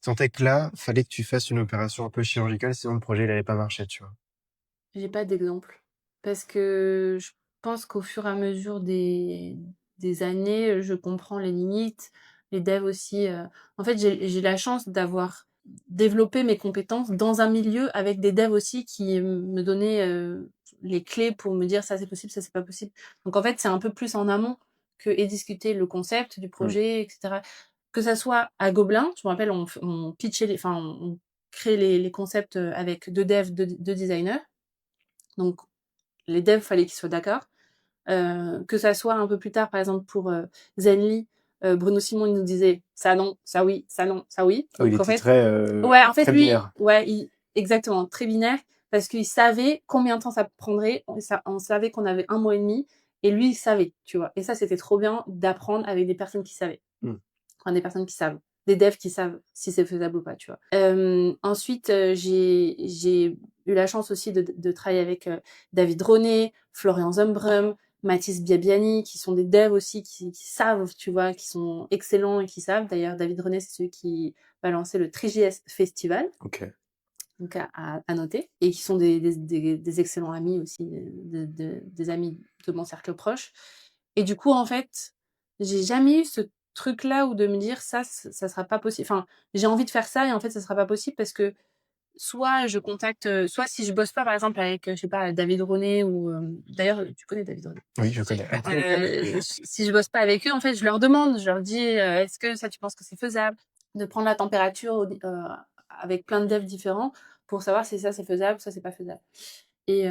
Tu sentais que là, fallait que tu fasses une opération un peu chirurgicale, sinon le projet il allait pas marcher, tu vois? J'ai pas d'exemple parce que je pense qu'au fur et à mesure des années, je comprends les limites, les devs aussi, en fait, j'ai la chance d'avoir développé mes compétences dans un milieu avec des devs aussi qui me donnaient, les clés pour me dire: «Ça, c'est possible, ça, c'est pas possible». Donc en fait, c'est un peu plus en amont que et discuter le concept du Mmh. projet et cetera. Que ça soit à Gobelin, je me rappelle, on pitchait on créait les concepts, avec 2 devs, 2 designers. Donc les devs, fallait qu'ils soient d'accord. Que ça soit un peu plus tard, par exemple pour, Zenly, Bruno Simon, il nous disait: «Ça non, ça oui, ça non, ça oui». Ah oui, il Donc en était fait très, ouais, en fait très lui binaire. ouais, il exactement, très binaire parce qu'il savait combien de temps ça prendrait. On savait qu'on avait 1 mois et demi et lui, il savait, tu vois? Et ça, c'était trop bien d'apprendre avec des personnes qui savaient. Mmh. Enfin, des personnes qui savent, des devs qui savent si c'est faisable ou pas, tu vois? Ensuite, j'ai eu la chance aussi de travailler avec, David Ronet, Florian Zumbrum, Mathis Biabiani, qui sont des devs aussi qui savent, tu vois? Qui sont excellents et qui savent. D'ailleurs, David Ronet, c'est celui qui va lancer le TriJS Festival, OK. donc à noter et qui sont des excellents amis aussi, des amis de mon cercle proche et du coup, en fait, j'ai jamais eu ce truc-là où de me dire: «Ça sera pas possible». Enfin, j'ai envie de faire ça et en fait, ça sera pas possible parce que soit je contacte, soit si je bosse pas, par exemple, avec, je sais pas, David Ronet ou, d'ailleurs, tu connais David Ronet? Oui, je connais. Si je bosse pas avec eux, en fait, je leur demande, je leur dis: «Est-ce que ça, tu penses que c'est faisable?» De prendre la température avec plein de devs différents pour savoir si ça, c'est faisable, ça, c'est pas faisable et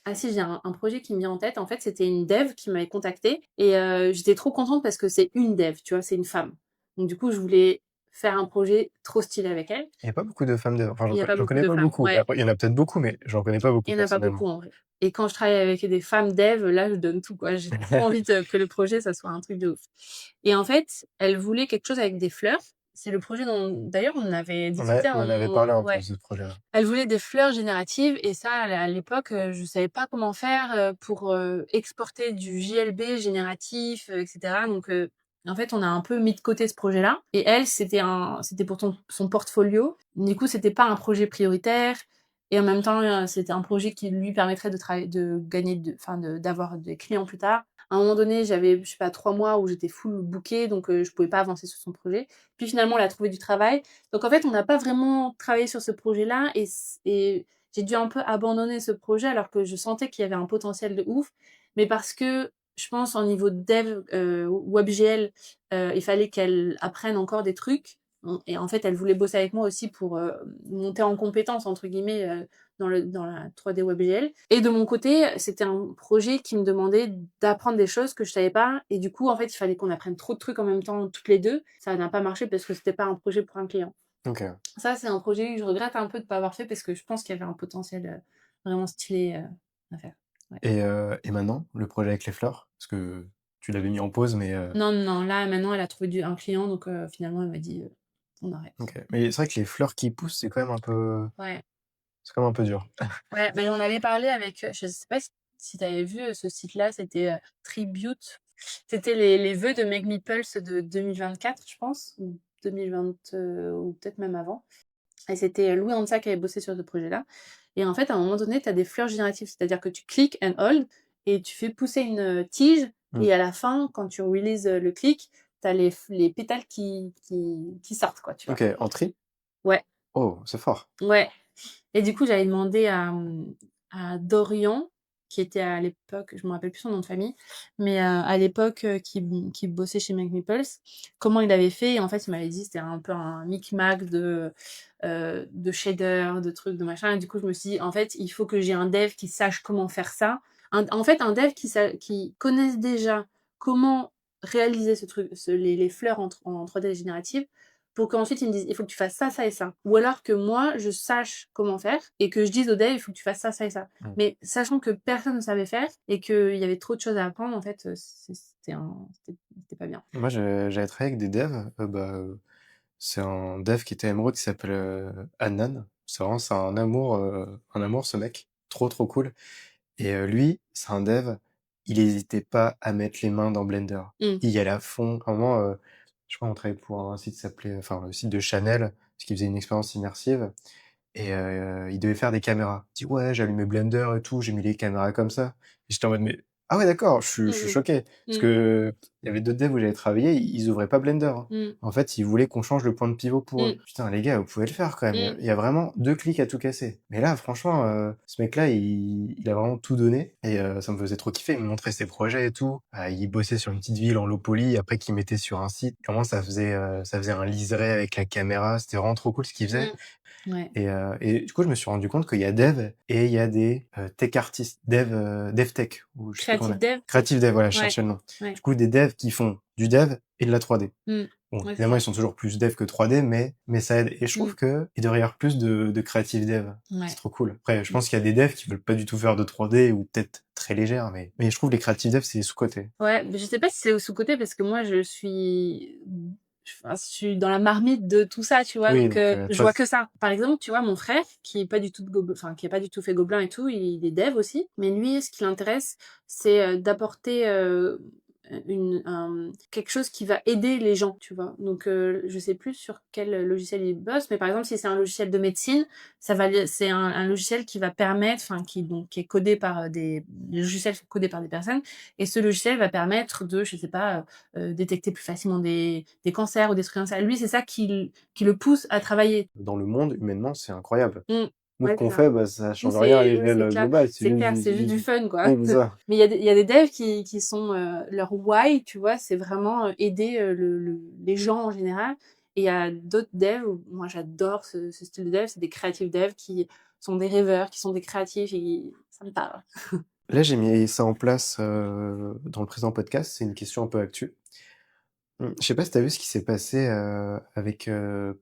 ah si, j'ai un projet qui me vient en tête. En fait, c'était une dev qui m'avait contactée et j'étais trop contente parce que c'est une dev, tu vois? C'est une femme. Donc du coup, je voulais faire un projet trop stylé avec elle. Il y a pas beaucoup de femmes dev, enfin Il y a pas j'en beaucoup connais de pas femmes, beaucoup. ouais. Après, il y en a peut-être beaucoup, mais j'en connais pas beaucoup Il y en a pas beaucoup personnellement. en vrai et quand je travaille avec des femmes dev, là, je donne tout, quoi. J'ai trop envie de que le projet, ça soit un truc de ouf et en fait, elle voulait quelque chose avec des fleurs. C'est le projet dont d'ailleurs, on avait discuté à On un en avait moment parlé un peu de ouais. ce projet-là. Elle voulait des fleurs génératives et ça, à l'époque, je savais pas comment faire, pour, exporter du JLB génératif, et cetera donc en fait, on a un peu mis de côté ce projet-là et elle, c'était pour son portfolio. Du coup, c'était pas un projet prioritaire et en même temps, c'était un projet qui lui permettrait de gagner d'avoir des clients plus tard. À un moment donné, j'avais, je sais pas, 3 mois où j'étais full bookée donc je pouvais pas avancer sur son projet. Puis finalement, elle a trouvé du travail donc en fait, on n'a pas vraiment travaillé sur ce projet-là et j'ai dû un peu abandonner ce projet alors que je sentais qu'il y avait un potentiel de ouf. Mais parce que je pense en niveau dev, WebGL, il fallait qu'elle apprenne encore des trucs. Et en fait, elle voulait bosser avec moi aussi pour monter en compétence entre guillemets dans la 3D WebGL. Et de mon côté, c'était un projet qui me demandait d'apprendre des choses que je savais pas. Et du coup, en fait, il fallait qu'on apprenne trop de trucs en même temps, toutes les deux. Ça n'a pas marché parce que c'était pas un projet pour un client. OK. Ça, c'est un projet que je regrette un peu de pas avoir fait parce que je pense qu'il y avait un potentiel vraiment stylé à faire. Ouais. Et maintenant, le projet avec les fleurs? Parce que tu l'avais mis en pause, mais Non, non, non, là maintenant elle a trouvé un client donc finalement elle m'a dit on arrête. OK. Mais c'est vrai que les fleurs qui poussent, Ouais, c'est quand même un peu dur. ouais, ben on avait parlé avec, je sais pas si tu avais vu ce site-là, c'était Tribute. C'était les vœux de Meg Meeples de 2024, je pense, ou 2020, ou peut-être même avant. Et c'était Louis Ansa qui avait bossé sur ce projet-là. Et en fait, à un moment donné, tu as des fleurs génératives, c'est-à-dire que tu cliques and hold et tu fais pousser une tige Mmh. et à la fin, quand tu releases le clic, t'as les pétales qui sortent, quoi, tu vois? OK, en tri? Ouais, Oh, c'est fort. ouais. Et du coup, j'avais demandé à Dorian, qui était à l'époque, je me rappelle plus son nom de famille, mais à l'époque, qui bossait chez Make Maples, comment il avait fait et en fait, il m'avait dit: «C'était un peu un micmac de shaders, de trucs, de machin» et du coup, je me suis dit: «En fait, il faut que j'ai un dev qui sache comment faire ça». Un dev qui connaisse déjà comment réaliser ce truc, les fleurs en 3D générative pour qu'ensuite ils me disent: «Il faut que tu fasses ça, ça et ça». Ou alors que moi, je sache comment faire et que je dise au dev: «Il faut que tu fasses ça, ça et ça». Mmh. Mais sachant que personne ne savait faire et qu'il y avait trop de choses à apprendre, en fait, c'était pas bien. Moi, j'avais travaillé avec des devs, c'est un dev qui était amoureux qui s'appelle, Adnan. C'est un amour ce mec. Trop, trop cool et lui, c'est un dev, il hésitait pas à mettre les mains dans Blender. Mmh. Il y allait à fond, vraiment, je crois on travaillait pour un site qui s'appelait enfin, le site de Chanel, parce qu'il faisait une expérience immersive et il devait faire des caméras. Il dit: «Ouais, j'ai allumé Blender et tout, j'ai mis les caméras comme ça». Et j'étais en mode: «Mais ah ouais d'accord, je suis Mmh choqué». Parce mh. que il y avait d'autres devs où j'avais travaillé, ils ouvraient pas Blender, hein. Mmh. En fait, ils voulaient qu'on change le point de pivot pour eux. Mmh. Putain les gars, vous pouvez le faire quand même. Mmh. Il y a vraiment 2 clics à tout casser. Mais là franchement, ce mec-là, il a vraiment tout donné et ça me faisait trop kiffer. Il me montrait ses projets et tout. Il bossait sur une petite ville en low poly, après qu'il mettait sur un site. Comment ça faisait un liseré avec la caméra, c'était vraiment trop cool ce qu'il faisait. Mmh. Ouais. Et du coup, je me suis rendu compte qu'il y a dev et il y a des tech artistes, dev tech, ou je sais plus comment on Creative a. dev, c'est? Creative dev, voilà, je Ouais, cherchais le nom. Du ouais. coup, des devs qui font du dev et de la 3D. Mmh. Bon, Ouais, c'est évidemment, ils ça. sont toujours plus dev que 3D, mais ça aide. Et je trouve Mmh. que il devrait y avoir plus de creative dev. C'est Ouais. trop cool. Après, je pense qu'il y a des devs qui veulent pas du tout faire de 3D ou peut-être très légère, mais je trouve les creative devs, c'est sous-coté. Ouais, mais je sais pas si c'est au sous-coté parce que moi je suis dans la marmite de tout ça, tu vois? Oui, Donc donc je toi, vois que ça. Par exemple, tu vois, mon frère qui est pas du tout de qui a pas du tout fait Gobelin et tout, il est dev aussi, mais lui, ce qui l'intéresse, c'est, d'apporter, quelque chose qui va aider les gens, tu vois? Donc je sais plus sur quel logiciel il bosse, mais par exemple, si c'est un logiciel de médecine, c'est un logiciel qui va permettre qui est codé par, des les logiciels sont codés par des personnes et ce logiciel va permettre de, je sais pas, détecter plus facilement des cancers ou des trucs comme ça. Lui, c'est ça qui le pousse à travailler. dans le monde, humainement, c'est incroyable. Mmh. Nous, ce Ouais, c'est qu'on ça. fait, ça Nous, change rien à ouais, l'échelle c'est clair. globale. C'est C'est juste clair, c'est juste du fun, quoi. oui, c'est ça. Mais il y a des devs qui sont, leur why, tu vois, c'est vraiment, aider, les gens en général et il y a d'autres devs où moi j'adore ce style de dev, c'est des creative devs qui sont des rêveurs, qui sont des créatifs et ça me parle. Là, j'ai mis ça en place, dans le présent podcast, c'est une question un peu actu. Je sais pas si tu vu ce qui s'est passé, avec,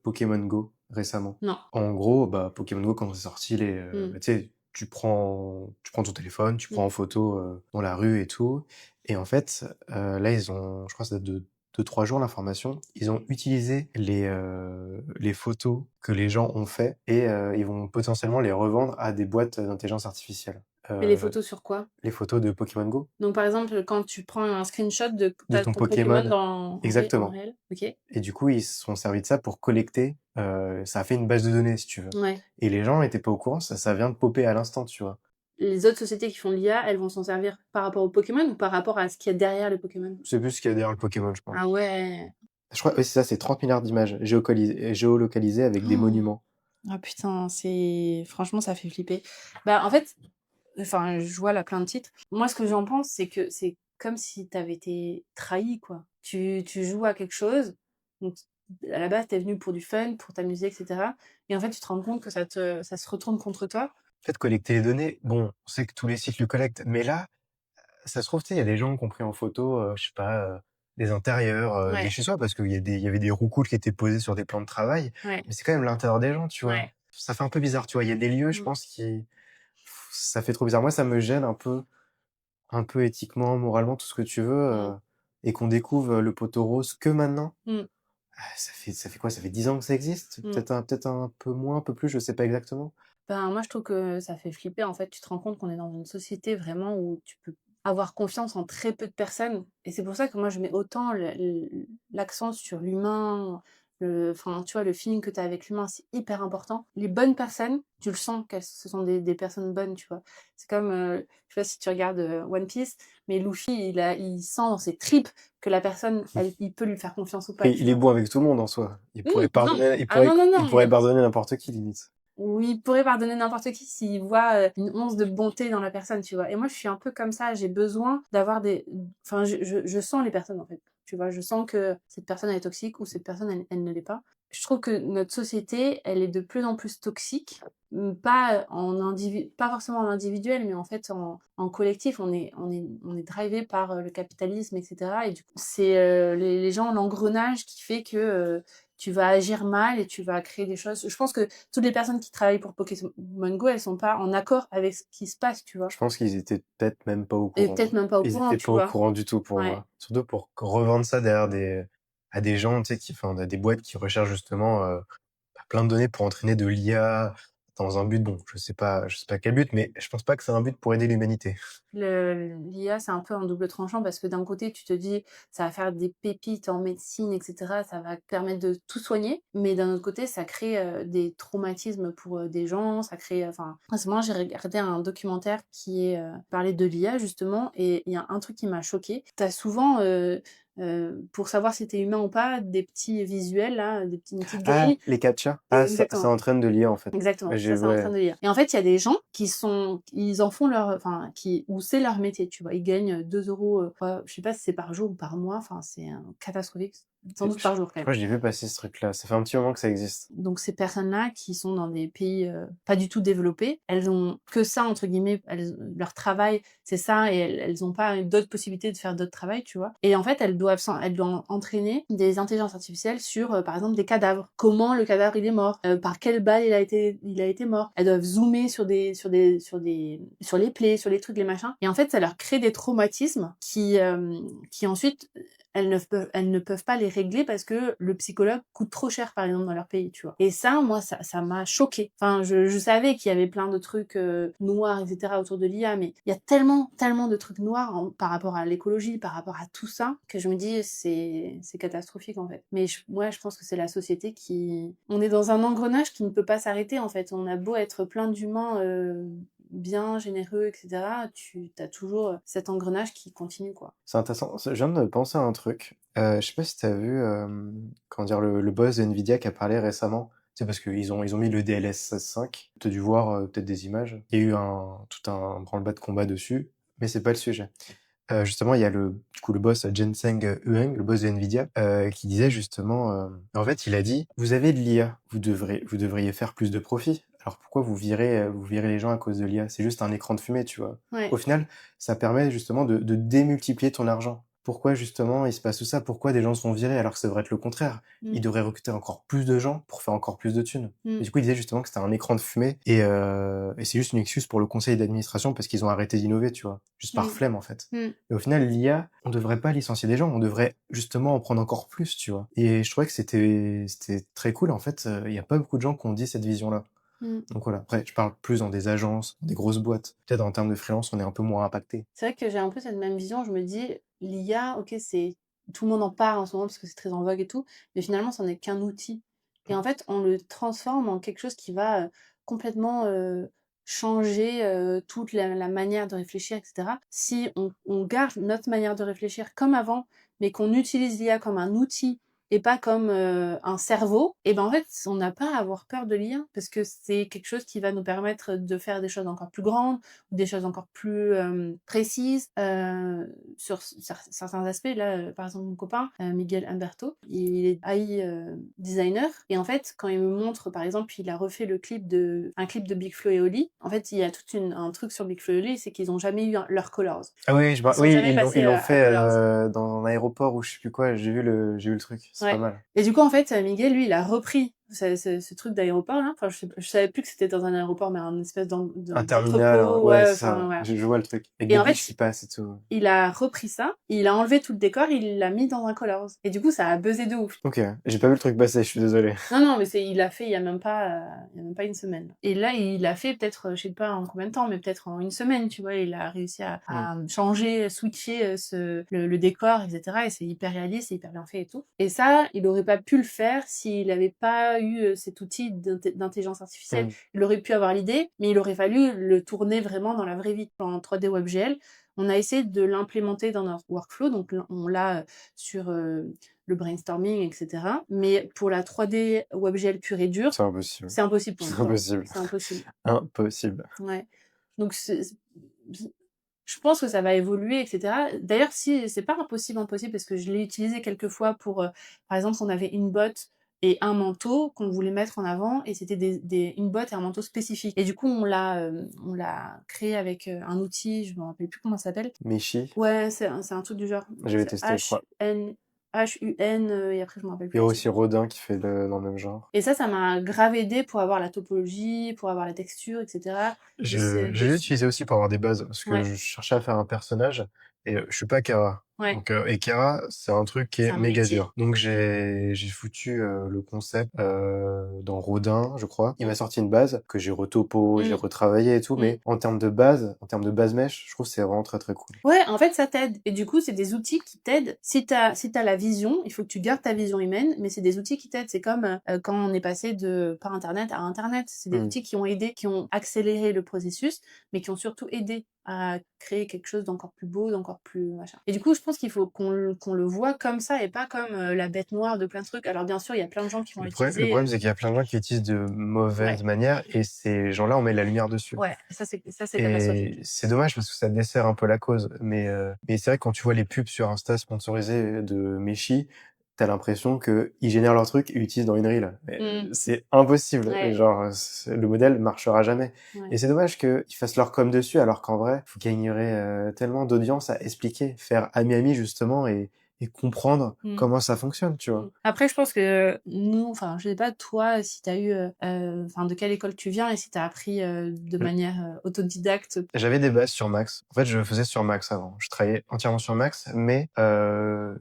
Pokémon Go récemment? Non. En gros, Pokémon Go quand c'est sorti Mmh. tu sais, tu prends ton téléphone, tu prends Mmh. en photo, dans la rue et tout et en fait, là ils ont je crois que ça date de 2-3 jours l'information, ils ont utilisé les photos que les gens ont fait et ils vont potentiellement les revendre à des boîtes d'intelligence artificielle. Mais les Heu, photos sur quoi? les photos de Pokémon Go, Donc par exemple, quand tu prends un screenshot de de ton ton Pokémon Pokémon en exactement. réel? OK. Et du coup, ils se sont servis de ça pour collecter, ça a fait une base de données, si tu veux. Ouais. Et les gens étaient pas au courant, ça vient de popper à l'instant, tu vois? Les autres sociétés qui font de l'IA, elles vont s'en servir par rapport aux Pokémon ou par rapport à ce qu'il y a derrière les Pokémon? C'est plus ce qu'il y a derrière le Pokémon, je Ah pense. ouais! Je crois oui, c'est ça, c'est 30 milliards d'images géolocalisées avec des monuments. Ah putain, c'est franchement, ça fait flipper. Bah, en fait, enfin, je vois là plein de titres. Moi, ce que j'en pense, c'est que c'est comme si tu avais été trahi, quoi. Tu joues à quelque chose, donc à la base, tu es venu pour du fun, pour t'amuser et cetera et en fait, tu te rends compte que ça se retourne contre toi. En fait, collecter les données, bon, on sait que tous les sites le collectent, mais là, ça se trouve, tu sais, il y a des gens qui ont pris en photo, je sais pas, des intérieurs, des Ouais, chez soi, parce qu'il y avait des roucoules qui étaient posées sur des plans de travail, ouais, mais c'est quand même l'intérieur des gens, tu vois? ouais. Ça fait un peu bizarre, tu vois? Il y a des lieux, je Mmh, pense, qui ça fait trop bizarre. Moi, ça me gêne un peu éthiquement, moralement, tout ce que tu veux, mmh, et qu'on découvre, le poteau rose que maintenant. mmh, Ça fait quoi? Ça fait 10 ans que ça existe? mmh. Peut-être un peu moins, un peu plus, je sais pas exactement. Ben, moi, je trouve que ça fait flipper, en fait. Tu te rends compte qu'on est dans une société vraiment où tu peux avoir confiance en très peu de personnes et c'est pour ça que moi, je mets autant l'accent sur l'humain, enfin, tu vois, le feeling que tu as avec l'humain, c'est hyper important. Les bonnes personnes, tu le sens que ce sont des personnes bonnes, tu vois. C'est comme, je sais pas si tu regardes One Piece, mais Luffy, il sent dans ses tripes que la personne, il peut lui faire confiance ou pas, Et tu il est vois. bon avec tout le monde en soi. Il Oui, pourrait non. pardonner, Ah non, non, il non, pourrait mais pardonner n'importe qui, limite. où il pourrait pardonner n'importe qui s'il voit une once de bonté dans la personne, tu vois. Et moi, je suis un peu comme ça. J'ai besoin d'avoir des... Enfin, je sens les personnes, en fait. Tu vois, je sens que cette personne, elle est toxique ou cette personne, elle ne l'est pas. Je trouve que notre société, elle est de plus en plus toxique. Pas forcément en individuel, mais en fait en collectif. On est drivé par le capitalisme, etc. Et du coup, c'est les gens, l'engrenage qui fait que tu vas agir mal et tu vas créer des choses. Je pense que toutes les personnes qui travaillent pour Pokémon Go, elles sont pas en accord avec ce qui se passe, tu vois. Je pense qu'ils étaient peut-être même pas au Et courant. peut-être même pas au Ils courant, étaient tu pas au vois. courant du tout pour Ouais. moi. Surtout pour revendre ça derrière à des gens, tu sais, à des boîtes qui recherchent justement plein de données pour entraîner de l'IA dans un but, bon, je sais pas quel but, mais je pense pas que c'est un but pour aider l'humanité. L'IA, c'est un peu un double tranchant parce que d'un côté, tu te dis, ça va faire des pépites en médecine, etc. Ça va permettre de tout soigner. Mais d'un autre côté, ça crée des traumatismes pour des gens. Ça crée, enfin, récemment, j'ai regardé un documentaire qui parlait de l'IA justement. Et il y a un truc qui m'a choquée. T'as souvent, pour savoir si t'es humain ou pas, des petits visuels, là, une petite Ah, grille. les CAPTCHA. Ah, ça Exactement. entraîne de l'IA, en fait. Exactement, J'ai, ça c'est en ouais. train de lire. Et en fait, il y a des gens ils en font leur, enfin, où c'est leur métier, tu vois. Ils gagnent 2 €, je sais pas si c'est par jour ou par mois, enfin, c'est catastrophique. Sans doute par jour quand Je même. crois que j'ai vu passer ce truc-là. Ça fait un petit moment que ça existe. Donc ces personnes-là qui sont dans des pays pas du tout développés, elles ont que ça entre guillemets, leur travail c'est ça et elles ont pas d'autres possibilités de faire d'autres travails, tu vois. Et en fait elles doivent entraîner des intelligences artificielles sur par exemple des cadavres. Comment le cadavre il est mort, par quelle balle il a été mort. Elles doivent zoomer sur les plaies, sur les trucs, les machins. Et en fait ça leur crée des traumatismes qui ensuite elles ne peuvent pas les régler parce que le psychologue coûte trop cher, par exemple, dans leur pays, tu vois. Et ça, moi, ça m'a choquée. Enfin, je savais qu'il y avait plein de trucs noirs, etc. autour de l'IA, mais il y a tellement, tellement de trucs noirs par rapport à l'écologie, par rapport à tout ça, que je me dis, c'est catastrophique, en fait. Mais ouais, je pense que c'est la société qui... On est dans un engrenage qui ne peut pas s'arrêter, en fait. On a beau être plein d'humains... bien généreux, etc., tu as toujours cet engrenage qui continue, quoi. C'est intéressant. Je viens de penser à un truc. Je sais pas si t'as vu, comment dire, le boss de Nvidia qui a parlé récemment. C'est parce ils ont mis le DLSS 5. T'as dû voir peut-être des images. Il y a eu tout un branle-bas de combat dessus, mais c'est pas le sujet. Justement, il y a du coup, le boss Jensen Huang, le boss de Nvidia, qui disait justement, en fait, il a dit, vous avez de l'IA, vous devriez faire plus de profit. Alors pourquoi vous virez les gens à cause de l'IA? C'est juste un écran de fumée, tu vois. Ouais. Au final, ça permet justement de démultiplier ton argent. Pourquoi justement il se passe tout ça? Pourquoi des gens se font virer alors que ça devrait être le contraire? Ils devraient recruter encore plus de gens pour faire encore plus de thunes. Et du coup, il disait justement que c'était un écran de fumée et c'est juste une excuse pour le conseil d'administration parce qu'ils ont arrêté d'innover, tu vois. Juste par flemme, en fait. Et au final, l'IA, on devrait pas licencier des gens, on devrait justement en prendre encore plus, tu vois. Et je trouvais que c'était très cool, en fait. Il y a pas beaucoup de gens qui ont dit cette vision-là. Donc voilà. Après, je parle plus dans des agences, dans des grosses boîtes. Peut-être en termes de freelance, on est un peu moins impacté. C'est vrai que j'ai un peu cette même vision. Je me dis, l'IA, ok, tout le monde en parle en ce moment parce que c'est très en vogue et tout, mais finalement, c'en est qu'un outil. Et en fait, on le transforme en quelque chose qui va complètement changer toute la manière de réfléchir, etc. Si on garde notre manière de réfléchir comme avant, mais qu'on utilise l'IA comme un outil et pas comme un cerveau, et ben en fait, on n'a pas à avoir peur de l'IA parce que c'est quelque chose qui va nous permettre de faire des choses encore plus grandes, des choses encore plus précises sur certains aspects. Là, par exemple, mon copain, Miguel Humberto, il est AI designer. Et en fait, quand il me montre, par exemple, il a refait un clip de Big Flo et Oli. En fait, il y a un truc sur Big Flo et Oli, c'est qu'ils n'ont jamais eu leur colors. Ah oui, Ils sont oui, jamais passés ils l'ont à fait colors. dans un aéroport ou je sais plus quoi. J'ai vu le truc. C'est pas Ouais. mal. Et du coup, en fait, Miguel, lui, il a repris ce truc d'aéroport là. Enfin, je savais plus que c'était dans un aéroport, mais un espèce Un terminal, d'entrepôt. ouais, Ouais, c'est enfin, ça. voilà. Je vois le truc. Avec Et des en biches fait, qui passent et tout. il a repris ça, il a enlevé tout le décor, il l'a mis dans un Colors. Et du coup, ça a buzzé de ouf. Ok, j'ai pas vu le truc passer, je suis désolé. Non, non, mais il l'a fait il y a même pas une semaine. Et là, il l'a fait peut-être, je sais pas en combien de temps, mais peut-être en une semaine, tu vois. Il a réussi à changer, switcher le décor, etc. Et c'est hyper réaliste, c'est hyper bien fait et tout. Et ça, il aurait pas pu le faire s'il avait pas eu cet outil d'intelligence artificielle. Mm. Il aurait pu avoir l'idée, mais il aurait fallu le tourner vraiment dans la vraie vie. En 3D WebGL, on a essayé de l'implémenter dans notre workflow, donc on l'a sur le brainstorming, etc. Mais pour la 3D WebGL pure et dure, C'est impossible. c'est impossible pour nous. C'est impossible. C'est impossible. Impossible. Ouais. Donc, je pense que ça va évoluer, etc. D'ailleurs, si c'est pas impossible, parce que je l'ai utilisé quelques fois pour, par exemple, on avait une botte et un manteau qu'on voulait mettre en avant, et c'était une botte et un manteau spécifiques. Et du coup, on l'a créé avec un outil, je me rappelle plus comment ça s'appelle. Michi, Ouais, c'est un truc du genre. j'avais C'est testé, je crois. HUN, et après je me rappelle Il y plus a le aussi truc. Rodin qui fait dans le même genre. Et ça m'a grave aidé pour avoir la topologie, pour avoir la texture, etc. Je l'ai utilisé aussi pour avoir des bases, parce que Ouais, je cherchais à faire un personnage, et je suis pas Kara. ouais, Donc, et Kara, c'est un truc qui c'est est un méga métier. dur. Donc j'ai foutu le concept dans Rodin, je crois. Il m'a sorti une base que j'ai retopo, j'ai Mm. retravaillé et tout, Mm. mais en termes de base mesh, je trouve que c'est vraiment très très cool. Ouais, en fait, ça t'aide. Et du coup, c'est des outils qui t'aident. Si t'as la vision, il faut que tu gardes ta vision humaine, mais c'est des outils qui t'aident. C'est comme quand on est passé de par Internet à Internet. C'est des Mm. outils qui ont aidé, qui ont accéléré le processus, mais qui ont surtout aidé à créer quelque chose d'encore plus beau, d'encore plus machin. Et du coup, je pense qu'il faut qu'on le voit comme ça et pas comme la bête noire de plein de trucs. Alors bien sûr, il y a plein de gens qui vont Le l'utiliser. problème, c'est qu'il y a plein de gens qui l'utilisent de Ouais, mauvaise manière, et ces gens-là, on met la lumière dessus. ouais, ça c'est Et catastrophique. c'est dommage parce que ça dessert un peu la cause. Mais c'est vrai que quand tu vois les pubs sur Insta sponsorisées de Meshi, t'as l'impression qu'ils génèrent leur truc et l'utilisent dans une reel. Mais, Mm. c'est impossible. Ouais, Genre, le modèle marchera jamais. ouais. Et c'est dommage qu'ils fassent leur com dessus, alors qu'en vrai, vous gagnerez tellement d'audience à expliquer, faire ami-ami justement et comprendre Mm. comment ça fonctionne, tu vois. Après, je pense que nous, enfin, je sais pas toi si t'as eu, enfin, de quelle école tu viens et si t'as appris de manière autodidacte. J'avais des bases sur Max. En fait, je faisais sur Max avant. Je travaillais entièrement sur Max, mais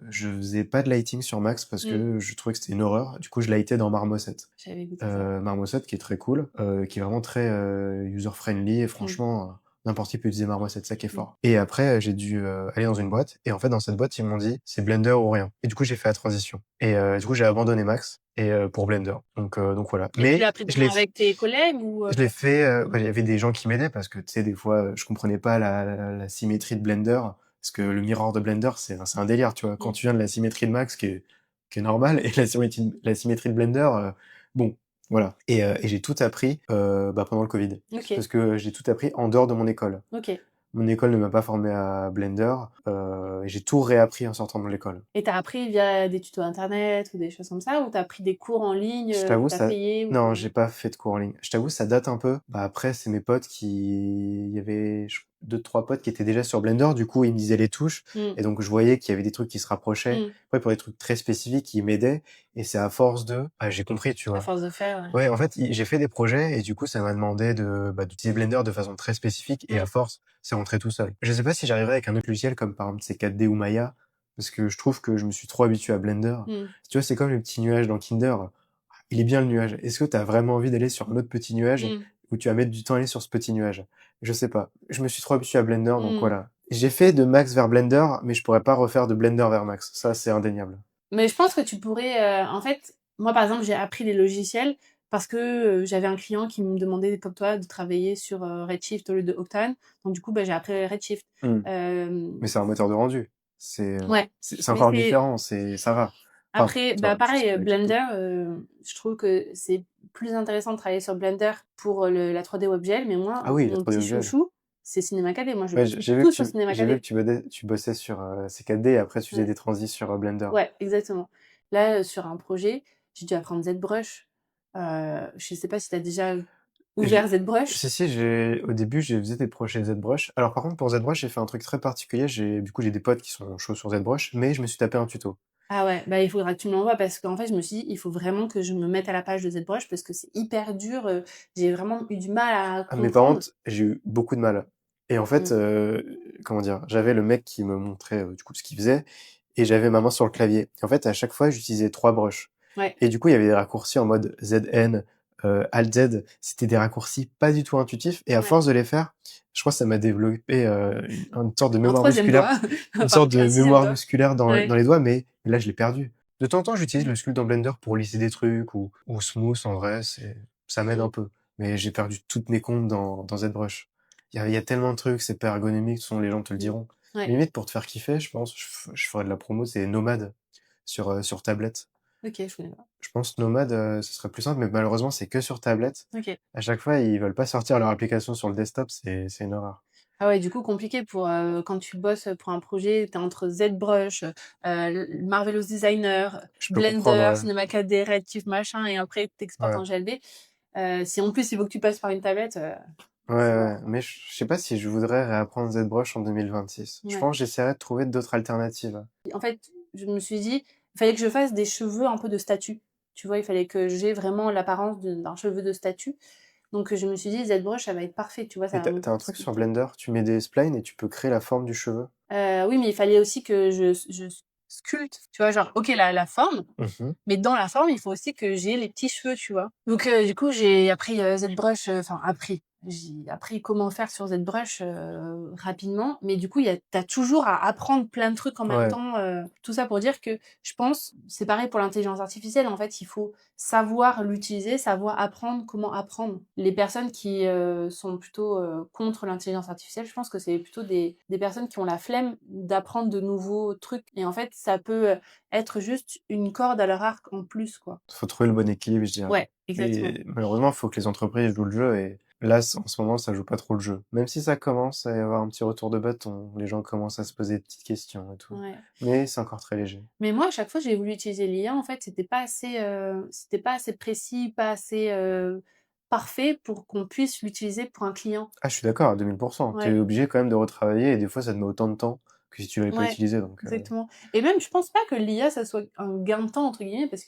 je faisais pas de lighting sur Max parce Mm. que je trouvais que c'était une horreur. Du coup, je lightais dans Marmoset. J'avais goûté ça. Marmoset qui est très cool, qui est vraiment très user-friendly et Mm. franchement, n'importe qui peut utiliser Marmoset, ça qui est Mm. fort. Et après, j'ai dû aller dans une boîte et en fait, dans cette boîte, ils m'ont dit c'est Blender ou rien. Et du coup, j'ai fait la transition. Et du coup, j'ai abandonné Max et pour Blender. Donc voilà. Et tu Mais l'as appris comment, avec tes collègues ou je l'ai fait, bah, il y avait des gens qui m'aidaient parce que, tu sais, des fois, je comprenais pas la symétrie de Blender, parce que le mirror de Blender, c'est un délire, tu vois. Quand Mm. tu viens de la symétrie de Max, qui est normale, et la symétrie de Blender, bon, voilà. Et j'ai tout appris bah, pendant le Covid. Ok, Parce que j'ai tout appris en dehors de mon école. ok. Mon école ne m'a pas formé à Blender, et j'ai tout réappris en sortant de l'école. Et t'as appris via des tutos internet ou des choses comme ça, ou t'as pris des cours en ligne Je que t'avoue, t'as ça. payé Non, ou... j'ai pas fait de cours en ligne. Je t'avoue, ça date un peu. Bah après, c'est mes potes qui. Il y avait deux, trois potes qui étaient déjà sur Blender. Du coup, ils me disaient les touches. Mm. Et donc, je voyais qu'il y avait des trucs qui se rapprochaient. Mm. Après, pour des trucs très spécifiques, ils m'aidaient. Et c'est à force de. Ah, j'ai compris, tu À vois. force de faire, ouais. Ouais, en fait, j'ai fait des projets et du coup, ça m'a demandé d'utiliser Blender de façon très spécifique. Et à Mm. force, c'est rentré tout seul. Je sais pas si j'arriverai avec un autre logiciel comme par exemple C4D ou Maya. Parce que je trouve que je me suis trop habitué à Blender. Mm. Tu vois, c'est comme les petits nuages dans Kinder. Il est bien le nuage. Est-ce que tu as vraiment envie d'aller sur un autre petit nuage Mm. où tu vas mettre du temps à aller sur ce petit nuage? Je sais pas. Je me suis trop habitué à Blender, donc Mm. voilà. J'ai fait de Max vers Blender, mais je pourrais pas refaire de Blender vers Max. Ça, c'est indéniable. Mais je pense que tu pourrais, en fait, moi par exemple, j'ai appris les logiciels parce que j'avais un client qui me demandait, comme toi, de travailler sur Redshift au lieu de Octane. Donc du coup, bah, j'ai appris Redshift. Hmm. Euh, Mais c'est un moteur de rendu. C'est ouais, c'est mais encore c'est différent. Ça va. Enfin, après, ça bah va. Je sais pareil, pas avec les Blender, taux. je trouve que c'est plus intéressant de travailler sur Blender pour la 3D WebGL, mais moi, Ah oui, la mon 3D petit visuel. chouchou, c'est Cinema 4D. Moi, je Ouais, bosse tout sur Cinema j'ai vu 4D. que tu bossais sur C4D et après tu faisais Ouais, des transis sur Blender. ouais, exactement. Là, sur un projet, j'ai dû apprendre ZBrush. Je sais pas si tu as déjà ouvert ZBrush. Si, au début, j'ai faisais des projets ZBrush. Alors, par contre, pour ZBrush, j'ai fait un truc très particulier. Du coup, j'ai des potes qui sont chauds sur ZBrush, mais je me suis tapé un tuto. Ah ouais, bah il faudra que tu me l'envoies parce qu'en fait, je me suis dit, il faut vraiment que je me mette à la page de ZBrush parce que c'est hyper dur. J'ai vraiment eu du mal à Ah, mais par comprendre. contre, j'ai eu beaucoup de mal. Et en fait, Mm. comment dire, j'avais le mec qui me montrait du coup ce qu'il faisait, et j'avais ma main sur le clavier. Et en fait, à chaque fois, j'utilisais trois brushes. Ouais, Et du coup, il y avait des raccourcis en mode ZN, Alt Z. C'était des raccourcis pas du tout intuitifs. Et à ouais. force de les faire, je crois que ça m'a développé une sorte de Un mémoire troisième musculaire, doigt, une enfin sorte un de sixième mémoire doigt. musculaire dans Ouais. les doigts, mais là, je l'ai perdu. De temps en temps, j'utilise le sculpt dans Blender pour lisser des trucs ou Smooth en vrai, ça m'aide Mm. un peu. Mais j'ai perdu toutes mes comptes dans ZBrush. Il y a tellement de trucs, c'est pas ergonomique, de toute façon, les gens te le Mm. diront. Ouais, Limite, pour te faire kiffer, je pense, je ferais de la promo, c'est Nomad sur tablette. ok, je connais pas. Je pense Nomad, ce serait plus simple, mais malheureusement, c'est que sur tablette. Ok. À chaque fois, ils veulent pas sortir leur application sur le desktop, c'est une horreur. Ah ouais, du coup, compliqué pour quand tu bosses pour un projet, t'es entre ZBrush, Marvelous Designer, Je peux comprendre, Blender, ouais. Cinema 4D, Reactive machin, et après t'exportes Ouais. en GLB. Si en plus il faut que tu passes par une tablette, Ouais, c'est ouais. mort. Mais je sais pas si je voudrais réapprendre ZBrush en 2026. Je Ouais. pense que j'essaierai de trouver d'autres alternatives. En fait, je me suis dit, il fallait que je fasse des cheveux un peu de statue. Tu vois, il fallait que j'ai vraiment l'apparence d'un cheveu de statue. Donc je me suis dit, ZBrush, ça va être parfait, tu vois, ça Mais va me t'as un truc sur faciliter. Blender, tu mets des splines et tu peux créer la forme du cheveu. Oui, mais il fallait aussi que je sculpte, tu vois, genre, ok, la forme, Mhm. mais dans la forme, il faut aussi que j'ai les petits cheveux, tu vois. Donc, du coup, j'ai appris ZBrush, enfin, J'ai appris comment faire sur ZBrush rapidement, mais du coup, t'as toujours à apprendre plein de trucs en même Ouais. temps. Tout ça pour dire que je pense, c'est pareil pour l'intelligence artificielle, en fait, il faut savoir l'utiliser, savoir apprendre comment apprendre. Les personnes qui sont plutôt contre l'intelligence artificielle, je pense que c'est plutôt des personnes qui ont la flemme d'apprendre de nouveaux trucs. Et en fait, ça peut être juste une corde à leur arc en plus, quoi. Faut trouver le bon équilibre, je dirais. Ouais, exactement. Mais malheureusement, il faut que les entreprises jouent le jeu, et là, en ce moment, ça joue pas trop le jeu. Même si ça commence à y avoir un petit retour de bâton, les gens commencent à se poser des petites questions et tout. Ouais. Mais c'est encore très léger. Mais moi, à chaque fois, j'ai voulu utiliser l'IA, en fait, c'était pas assez précis, pas assez parfait pour qu'on puisse l'utiliser pour un client. Ah, je suis d'accord à 2000%. T'es Ouais, obligé quand même de retravailler, et des fois, ça te met autant de temps que si tu l'avais pas ouais, utilisé, donc exactement. Et même, je pense pas que l'IA, ça soit un gain de temps, entre guillemets, parce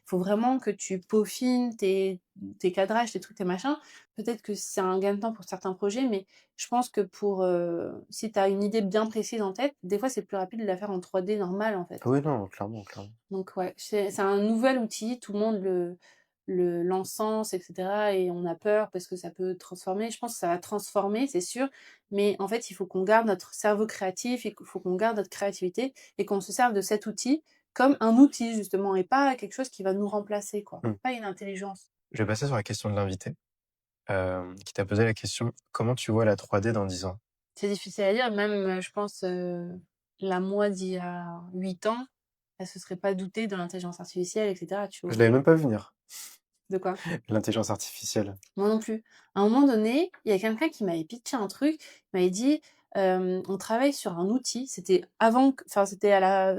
faut vraiment que tu peaufines tes cadrages, tes trucs, tes machins. Peut-être que c'est un gain de temps pour certains projets, mais je pense que si tu as une idée bien précise en tête, des fois, c'est plus rapide de la faire en 3D normal, en fait. ah oui, non, clairement, clairement. Donc ouais, c'est un nouvel outil, tout le monde l'encense, etc. Et on a peur parce que ça peut transformer. Je pense que ça va transformer, c'est sûr. Mais en fait, il faut qu'on garde notre cerveau créatif, il faut qu'on garde notre créativité et qu'on se serve de cet outil comme un outil, justement, et pas quelque chose qui va nous remplacer, quoi. Hmm. Pas une intelligence. Je vais passer sur la question de l'invité, qui t'a posé la question: comment tu vois la 3D dans 10 ans? C'est difficile à dire, même, je pense, la moi d'il y a 8 ans, elle se serait pas doutée de l'intelligence artificielle, etc., tu Je vois. l'avais même pas vu venir, De quoi? l'intelligence artificielle. Moi non plus. À un moment donné, il y a quelqu'un qui m'avait pitché un truc, il m'avait dit, on travaille sur un outil, c'était enfin c'était à la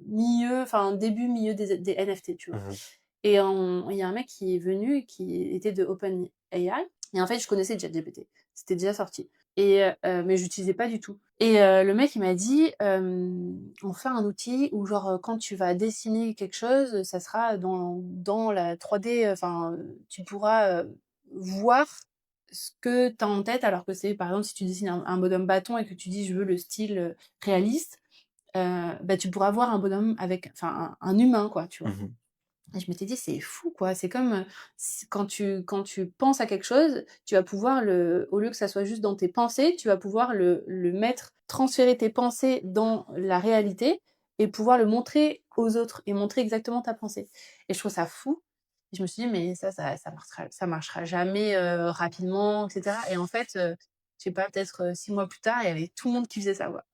milieu, enfin début, milieu des NFT, tu vois. Mhm. Et il y a un mec qui est venu, qui était de OpenAI, et en fait, je connaissais ChatGPT. C'était déjà sorti. Mais j'utilisais pas du tout. Et le mec, il m'a dit, on fait un outil où genre quand tu vas dessiner quelque chose, ça sera dans la 3D, enfin, tu pourras voir ce que tu as en tête, alors que c'est, par exemple, si tu dessines un bonhomme bâton et que tu dis je veux le style réaliste, bah, tu pourras voir un bonhomme avec, enfin, un humain, quoi, tu vois. Mhm. Et je m'étais dit, c'est fou, quoi. C'est comme quand tu penses à quelque chose, tu vas pouvoir au lieu que ça soit juste dans tes pensées, tu vas pouvoir le mettre, transférer tes pensées dans la réalité et pouvoir le montrer aux autres et montrer exactement ta pensée. Et je trouve ça fou. Et je me suis dit, mais ça marchera jamais rapidement, etc. Et en fait, je sais pas, peut-être 6 mois plus tard, il y avait tout le monde qui faisait ça, quoi.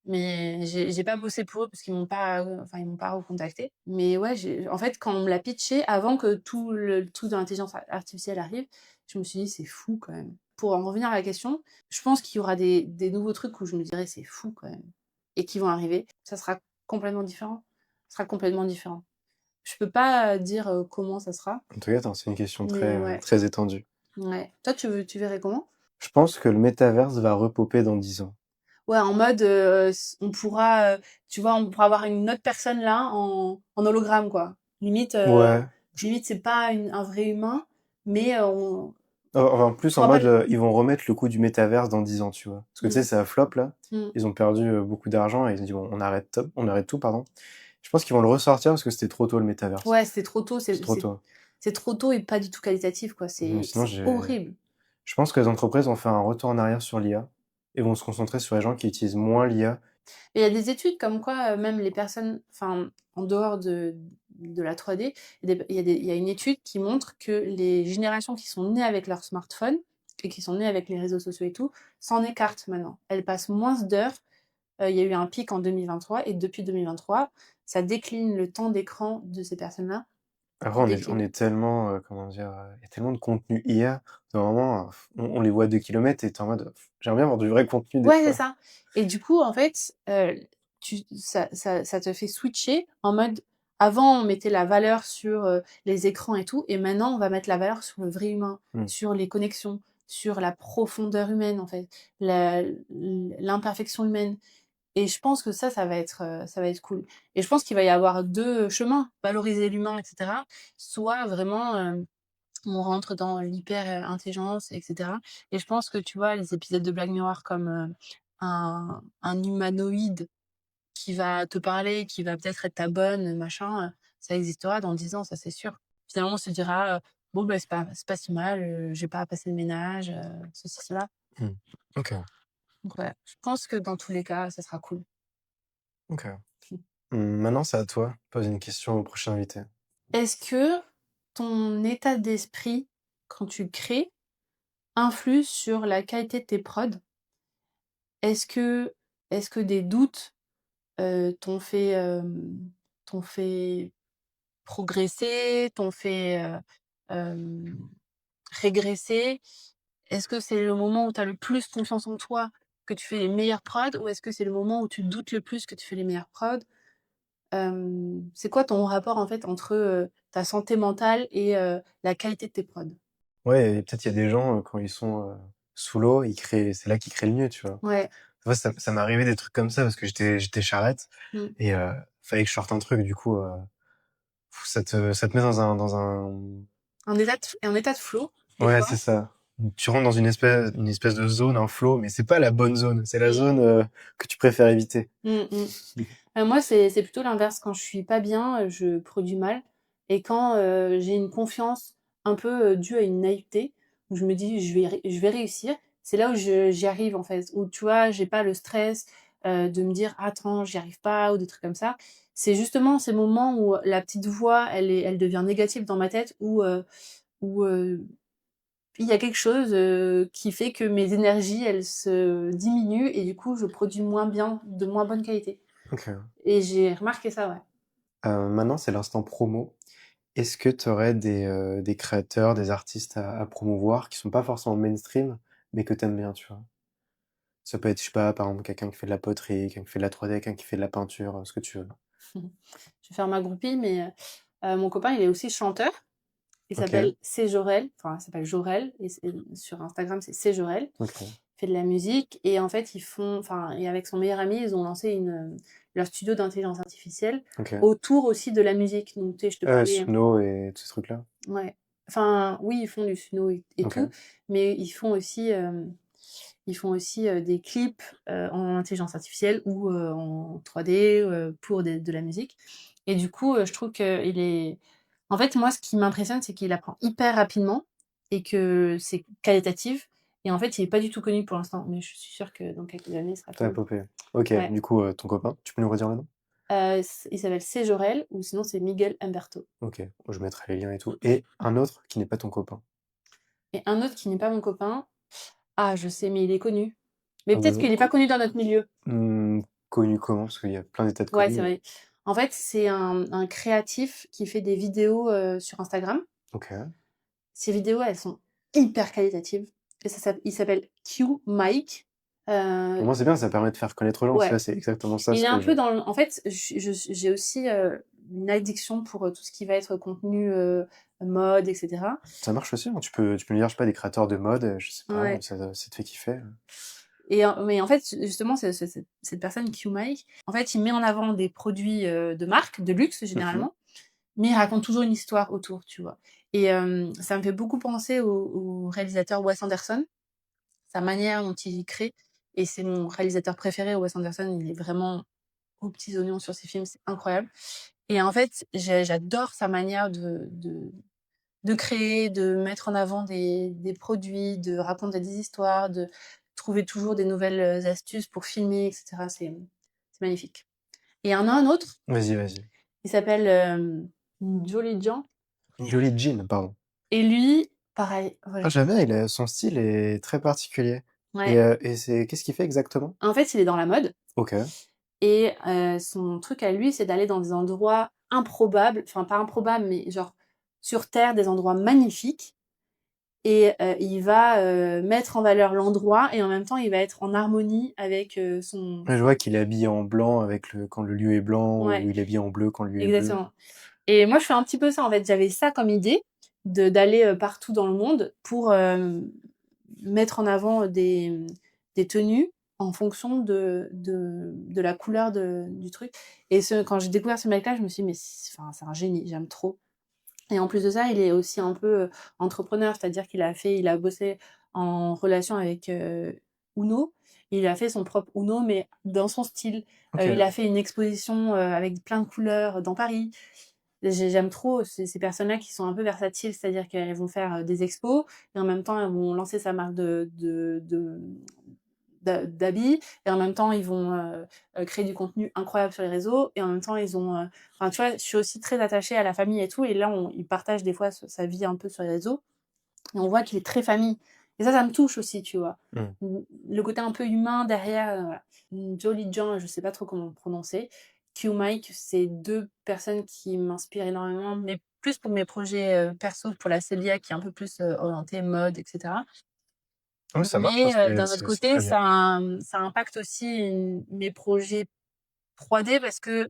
Mais j'ai pas bossé pour eux parce qu'ils m'ont pas, enfin, ils m'ont pas recontacté. Mais ouais, en fait, quand on me l'a pitché, avant que tout le truc de l'intelligence artificielle arrive, je me suis dit, c'est fou quand même. Pour en revenir à la question, je pense qu'il y aura des nouveaux trucs où je me dirais, c'est fou quand même. Et qui vont arriver. Ça sera complètement différent. Ça sera complètement différent. Je peux pas dire comment ça sera, En tout cas, attends, c'est une question mais très, ouais. très étendue. Ouais. Toi, tu verrais comment? Je pense que le métaverse va repoper dans 10 ans. Ouais, en mode, on pourra, tu vois, on pourra avoir une autre personne là en hologramme, quoi. Ouais. Limite c'est pas un vrai humain, mais on En plus, en pourra pas mode, le... ils vont remettre le coup du métaverse dans 10 ans, tu vois. Parce que tu sais, Mm, ça flop, là. mm. Ils ont perdu beaucoup d'argent et ils ont dit, bon, on arrête tout, pardon. Je pense qu'ils vont le ressortir parce que c'était trop tôt, le métaverse. Ouais, c'était trop tôt, C'est trop tôt. c'est trop tôt et pas du tout qualitatif, quoi. Mais sinon, C'est horrible. je pense que les entreprises vont faire un retour en arrière sur l'IA et vont se concentrer sur les gens qui utilisent moins l'IA. Mais il y a des études comme quoi, même les personnes, enfin, en dehors de la 3D, il y a une étude qui montre que les générations qui sont nées avec leur smartphone et qui sont nées avec les réseaux sociaux et tout, s'en écartent maintenant. Elles passent moins d'heures. Il y a eu un pic en 2023 et depuis 2023, ça décline le temps d'écran de ces personnes-là, Après, on décline. est tellement, comment dire, il y a tellement de contenu IA, normalement, on les voit de kilomètres et t'es en mode, j'aimerais bien avoir du vrai contenu des Ouais, c'est fois. ça. Et du coup, en fait, ça te fait switcher en mode, avant, on mettait la valeur sur les écrans et tout, et maintenant, on va mettre la valeur sur le vrai humain, Hmm. sur les connexions, sur la profondeur humaine, en fait, l'imperfection humaine. Et je pense que ça va être cool. Et je pense qu'il va y avoir deux chemins, valoriser l'humain, etc. Soit vraiment, on rentre dans l'hyper intelligence, etc. Et je pense que tu vois, les épisodes de Black Mirror comme un humanoïde qui va te parler, qui va peut-être être ta bonne, machin, ça existera dans 10 ans, ça c'est sûr. Finalement, on se dira, bon, ben, c'est pas si mal, j'ai pas à passer le ménage, ceci, cela. Hmm. Ok, Donc, ouais, je pense que dans tous les cas, ça sera cool. ok. Maintenant, c'est à toi. Pose une question au prochain invité. Est-ce que ton état d'esprit, quand tu crées, influe sur la qualité de tes prods? Est-ce que, est-ce que des doutes t'ont fait progresser, t'ont fait régresser? Est-ce que c'est le moment où tu as le plus confiance en toi que tu fais les meilleures prods ou est-ce que c'est le moment où tu doutes le plus que tu fais les meilleures prods? C'est quoi ton rapport en fait entre ta santé mentale et la qualité de tes prods? Ouais, et peut-être il y a des gens, quand ils sont sous l'eau, c'est là qu'ils créent le mieux, tu vois. Ouais. Moi, ça m'est arrivé des trucs comme ça parce que j'étais charrette Mm. et fallait que je sorte un truc. Du coup, ça te met dans Un état de flow, des ouais, fois. c'est ça. Tu rentres dans une espèce de zone, un flow, mais c'est pas la bonne zone. C'est la zone que tu préfères éviter. Mm, mm. Moi, c'est plutôt l'inverse. Quand je suis pas bien, je produis mal. Et quand j'ai une confiance un peu due à une naïveté, où je me dis je vais réussir, c'est là où j'y arrive en fait. Où tu vois, j'ai pas le stress de me dire attends, j'y arrive pas ou des trucs comme ça. C'est justement ces moments où la petite voix, elle devient négative dans ma tête, où il y a quelque chose qui fait que mes énergies, elles se diminuent et du coup, je produis moins bien, de moins bonne qualité. Ok. Et j'ai remarqué ça, ouais. Maintenant, c'est l'instant promo. Est-ce que tu aurais des créateurs, des artistes à promouvoir qui sont pas forcément mainstream, mais que t'aimes bien, tu vois? Ça peut être, je sais pas, par exemple, quelqu'un qui fait de la poterie, quelqu'un qui fait de la 3D, quelqu'un qui fait de la peinture, ce que tu veux. Je vais faire ma groupie, mais mon copain, il est aussi chanteur. Il Ok, s'appelle C. Jorel, enfin, il s'appelle Jorel, et sur Instagram, c'est C. Jorel. ok, Il fait de la musique, et en fait, enfin, et avec son meilleur ami, ils ont lancé leur studio d'intelligence artificielle ok. autour aussi de la musique. Donc, tu sais, je te parlais, Suno et tous ces trucs-là. ouais. Enfin, oui, ils font du Suno et Ok, tout, mais ils font aussi des clips en intelligence artificielle ou en 3D pour de la musique. Et du coup, je trouve qu'il est... En fait, moi, ce qui m'impressionne, c'est qu'il apprend hyper rapidement et que c'est qualitatif. Et en fait, il est pas du tout connu pour l'instant, mais je suis sûre que dans quelques années, il sera ça va connu. popper. Ok, Ouais. du coup, ton copain, tu peux nous redire le nom? Il s'appelle C. Jorel ou sinon c'est Miguel Humberto. Ok, je mettrai les liens et tout. Et un autre qui n'est pas ton copain. Et un autre qui n'est pas mon copain, ah, je sais, mais il est connu. Mais Ah, peut-être qu'il n'est pas connu dans notre milieu. connu comment? Parce qu'il y a plein d'états de Ouais, c'est connu. vrai. En fait, c'est un créatif qui fait des vidéos sur Instagram. Ok. Ces vidéos, elles sont hyper qualitatives. Et il s'appelle Q Mike. Au Euh, moins, c'est bien, ça permet de faire connaître aux gens. ouais. Ça, c'est exactement ça Il ce est que un je... peu dans En fait, j'ai aussi une addiction pour tout ce qui va être contenu mode, etc. Ça marche aussi, hein. Tu peux me dire, je sais pas, des créateurs de mode, je sais pas, Ouais. ça te fait kiffer. Mais en fait, justement, cette personne, Q-Mike, en fait, il met en avant des produits de marque, de luxe Mmh. généralement, mais il raconte toujours une histoire autour, tu vois. Et ça me fait beaucoup penser au réalisateur Wes Anderson, sa manière dont il crée. Et c'est mon réalisateur préféré, Wes Anderson. Il est vraiment aux petits oignons sur ses films, c'est incroyable. Et en fait, j'adore sa manière de créer, de mettre en avant des produits, de raconter des histoires, de trouver toujours des nouvelles astuces pour filmer, etc. C'est magnifique. Et il y en a un autre, Vas-y, vas-y. il s'appelle Jolly Jean. Jolie Jean, pardon. Et lui, pareil, Ah, voilà. j'aime bien, son style est très particulier. Ouais. Et c'est qu'est-ce qu'il fait exactement? En fait, il est dans la mode. OK. Et son truc à lui, c'est d'aller dans des endroits improbables, enfin pas improbables, mais genre sur Terre, des endroits magnifiques. Et il va mettre en valeur l'endroit et en même temps, il va être en harmonie avec son... Ouais, je vois qu'il est habillé en blanc quand le lieu est blanc Ouais, ou il est habillé en bleu quand le lieu est bleu. exactement. Et moi, je fais un petit peu ça, en fait. J'avais ça comme idée, d'aller partout dans le monde pour mettre en avant des tenues en fonction de la couleur du truc. Et quand j'ai découvert ce mec-là, je me suis dit, mais enfin, c'est un génie, j'aime trop. Et en plus de ça, il est aussi un peu entrepreneur, c'est-à-dire il a bossé en relation avec Uno. Il a fait son propre Uno, mais dans son style. Il OK. a fait une exposition avec plein de couleurs dans Paris. J'aime trop ces personnes-là qui sont un peu versatiles, c'est-à-dire qu'elles vont faire des expos et en même temps elles vont lancer sa marque d'habits et en même temps ils vont créer du contenu incroyable sur les réseaux et en même temps ils ont enfin tu vois, je suis aussi très attachée à la famille et tout, et là il partage des fois sa vie un peu sur les réseaux et on voit qu'il est très famille, et ça me touche aussi, tu vois. Mmh. Le côté un peu humain derrière, voilà. Jolly John, je sais pas trop comment le prononcer. Q Mike, c'est deux personnes qui m'inspirent énormément, mais plus pour mes projets perso, pour la Célia qui est un peu plus orientée mode, etc. Ouais, ça marche, hein, Mais d'un autre c'est côté, très bien. ça impacte aussi mes projets 3D parce que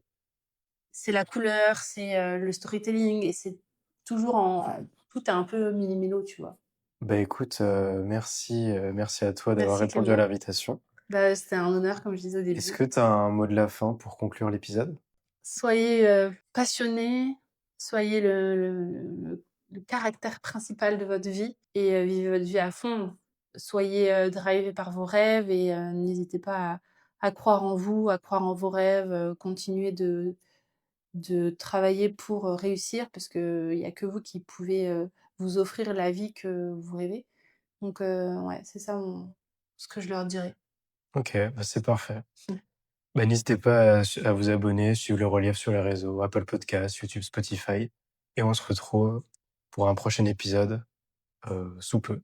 c'est la couleur, c'est le storytelling, et c'est toujours tout est un peu mili-mélo, tu vois. Bah, écoute, merci à toi d'avoir Merci répondu à Clément. l'invitation. Bah, c'était un honneur, comme je disais au Est-ce début. que tu as un mot de la fin pour conclure l'épisode? Soyez passionnés, soyez le caractère principal de votre vie et vivez votre vie à fond. Soyez drivés par vos rêves et n'hésitez pas à croire en vous, à croire en vos rêves, continuez de travailler pour réussir parce qu'il n'y a que vous qui pouvez vous offrir la vie que vous rêvez. Donc, ouais, c'est ça ce que je leur dirais. OK, bah, c'est parfait. Bah, n'hésitez pas à vous abonner, suivre le relief sur les réseaux, Apple Podcasts, YouTube, Spotify, et on se retrouve pour un prochain épisode, sous peu.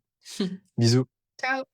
Bisous. Ciao!